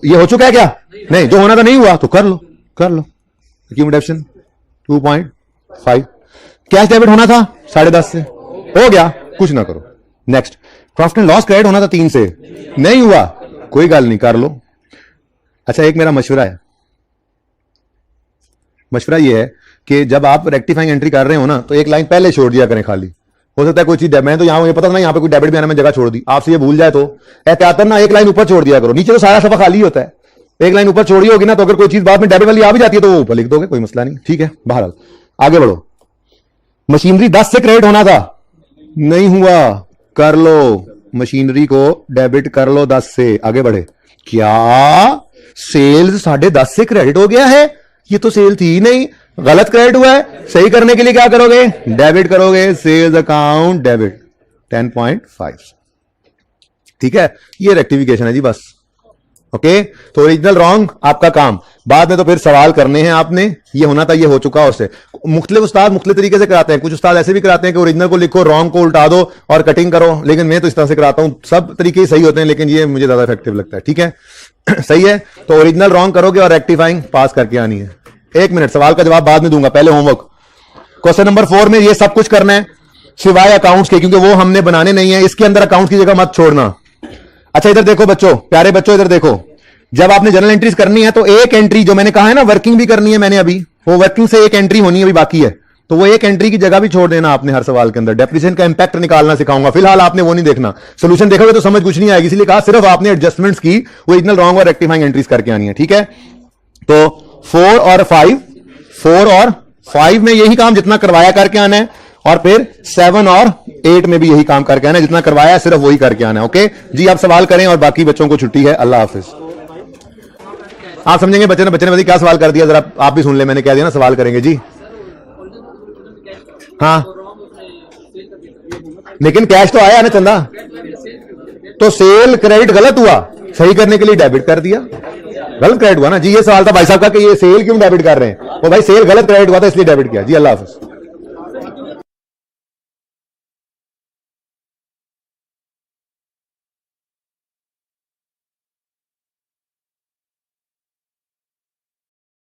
ये हो चुका है क्या? नहीं, जो होना था नहीं हुआ, तो कर लो, कर लो। अक्यूमुलेटेड ऑप्शन 2.5, कैश डेबिट होना था 10.5 से, हो गया, कुछ ना करो। Next, profit and loss credit होना था 3 से, नहीं हुआ, कोई गल नहीं, कर लो। अच्छा, एक मेरा मशवरा है, मशवरा ये है कि जब आप रेक्टिफाइंग एंट्री कर रहे हो ना, तो एक लाइन पहले छोड़ दिया करें खाली। हो सकता है कोई चीज, मैं तो यहां ये पता था ना यहाँ पे कोई डेबिट भी आने में जगह छोड़ दी, आपसे ये भूल जाए तो एहतियातन ना एक लाइन ऊपर छोड़ दिया करो, नीचे तो सारा सफा खाली होता है, एक लाइन ऊपर छोड़ी होगी ना, तो अगर कोई चीज बाद में डेबिट वाली आ भी जाती है तो वो ऊपर लिख दोगे, कोई मसला नहीं, ठीक है? बहरहाल आगे बढ़ो। मशीनरी 10 से क्रेडिट होना था, नहीं हुआ, कर लो, मशीनरी को डेबिट कर लो 10 से, आगे बढ़े। क्या सेल्स 10.5 से क्रेडिट हो गया है? ये तो सेल थी ही नहीं, गलत क्रेडिट हुआ है। सही करने के लिए क्या करोगे? डेबिट करोगे, सेल्स अकाउंट डेबिट 10.5, ठीक है? ये रेक्टिफिकेशन है जी, बस। ओके, तो ओरिजिनल रॉन्ग आपका काम, बाद में तो फिर सवाल करने हैं आपने, ये होना था, ये हो चुका, उससे मुख्तलिफ उस्ताद मुख्तलिफ तरीके से कराते हैं। कुछ उस्ताद ऐसे भी कराते हैं कि ओरिजिनल को लिखो, रॉन्ग को उल्टा दो और कटिंग करो, लेकिन मैं तो इस तरह से कराता हूं, सब तरीके सही होते हैं, लेकिन ये मुझे ज्यादा इफेक्टिव लगता है, ठीक है? सही है, तो ओरिजिनल रॉन्ग करोगे और रेक्टिफाइंग पास करके आनी है। 1 मिनट, सवाल का जवाब बाद में दूंगा, पहले होमवर्क। क्वेश्चन नंबर 4 में ये सब कुछ करना है सिवाय अकाउंट्स के, क्योंकि वो हमने बनाने नहीं है, इसके अंदर अकाउंट्स की जगह मत छोड़ना। अच्छा, इधर देखो बच्चों, प्यारे बच्चों, इधर देखो, जब आपने जनरल एंट्रीज करनी है तो एक एंट्री, जो मैंने कहा है ना वर्किंग भी करनी है मैंने अभी, वो वर्किंग से एक एंट्री होनी है, अभी बाकी है, तो वो एक एंट्री की जगह भी छोड़ देना आपने हर सवाल के अंदर। डेप्रिसिएशन का इंपैक्ट निकालना सिखाऊंगा, फिलहाल आपने वो नहीं देखना, सोल्यूशन देखोगे तो समझ कुछ नहीं आएगी, इसलिए कहा सिर्फ आपने एडजस्टमेंट्स की ओरिजिनल रॉन्ग और रेक्टिफाइंग एंट्रीज करके आनी है, ठीक है? तो 4 और 5 में यही काम जितना करवाया करके आना है, और फिर 7 और 8 में भी यही काम करके आना है, जितना करवाया सिर्फ वही करके आना है। ओके जी, आप सवाल करें और बाकी बच्चों को छुट्टी है, अल्लाह हाफिज। आप समझेंगे बच्चे ने क्या सवाल कर दिया, जरा आप भी सुन ले, मैंने कह दिया ना सवाल करेंगे जी। हाँ, लेकिन कैश तो आया ना चंदा, तो सेल क्रेडिट गलत हुआ, सही करने के लिए डेबिट कर दिया, गलत क्रेडिट हुआ ना जी। ये सवाल था भाई साहब का कि ये सेल क्यों डेबिट कर रहे हैं, वो भाई सेल गलत क्रेडिट हुआ था इसलिए डेबिट किया जी। अल्लाह हाफिज।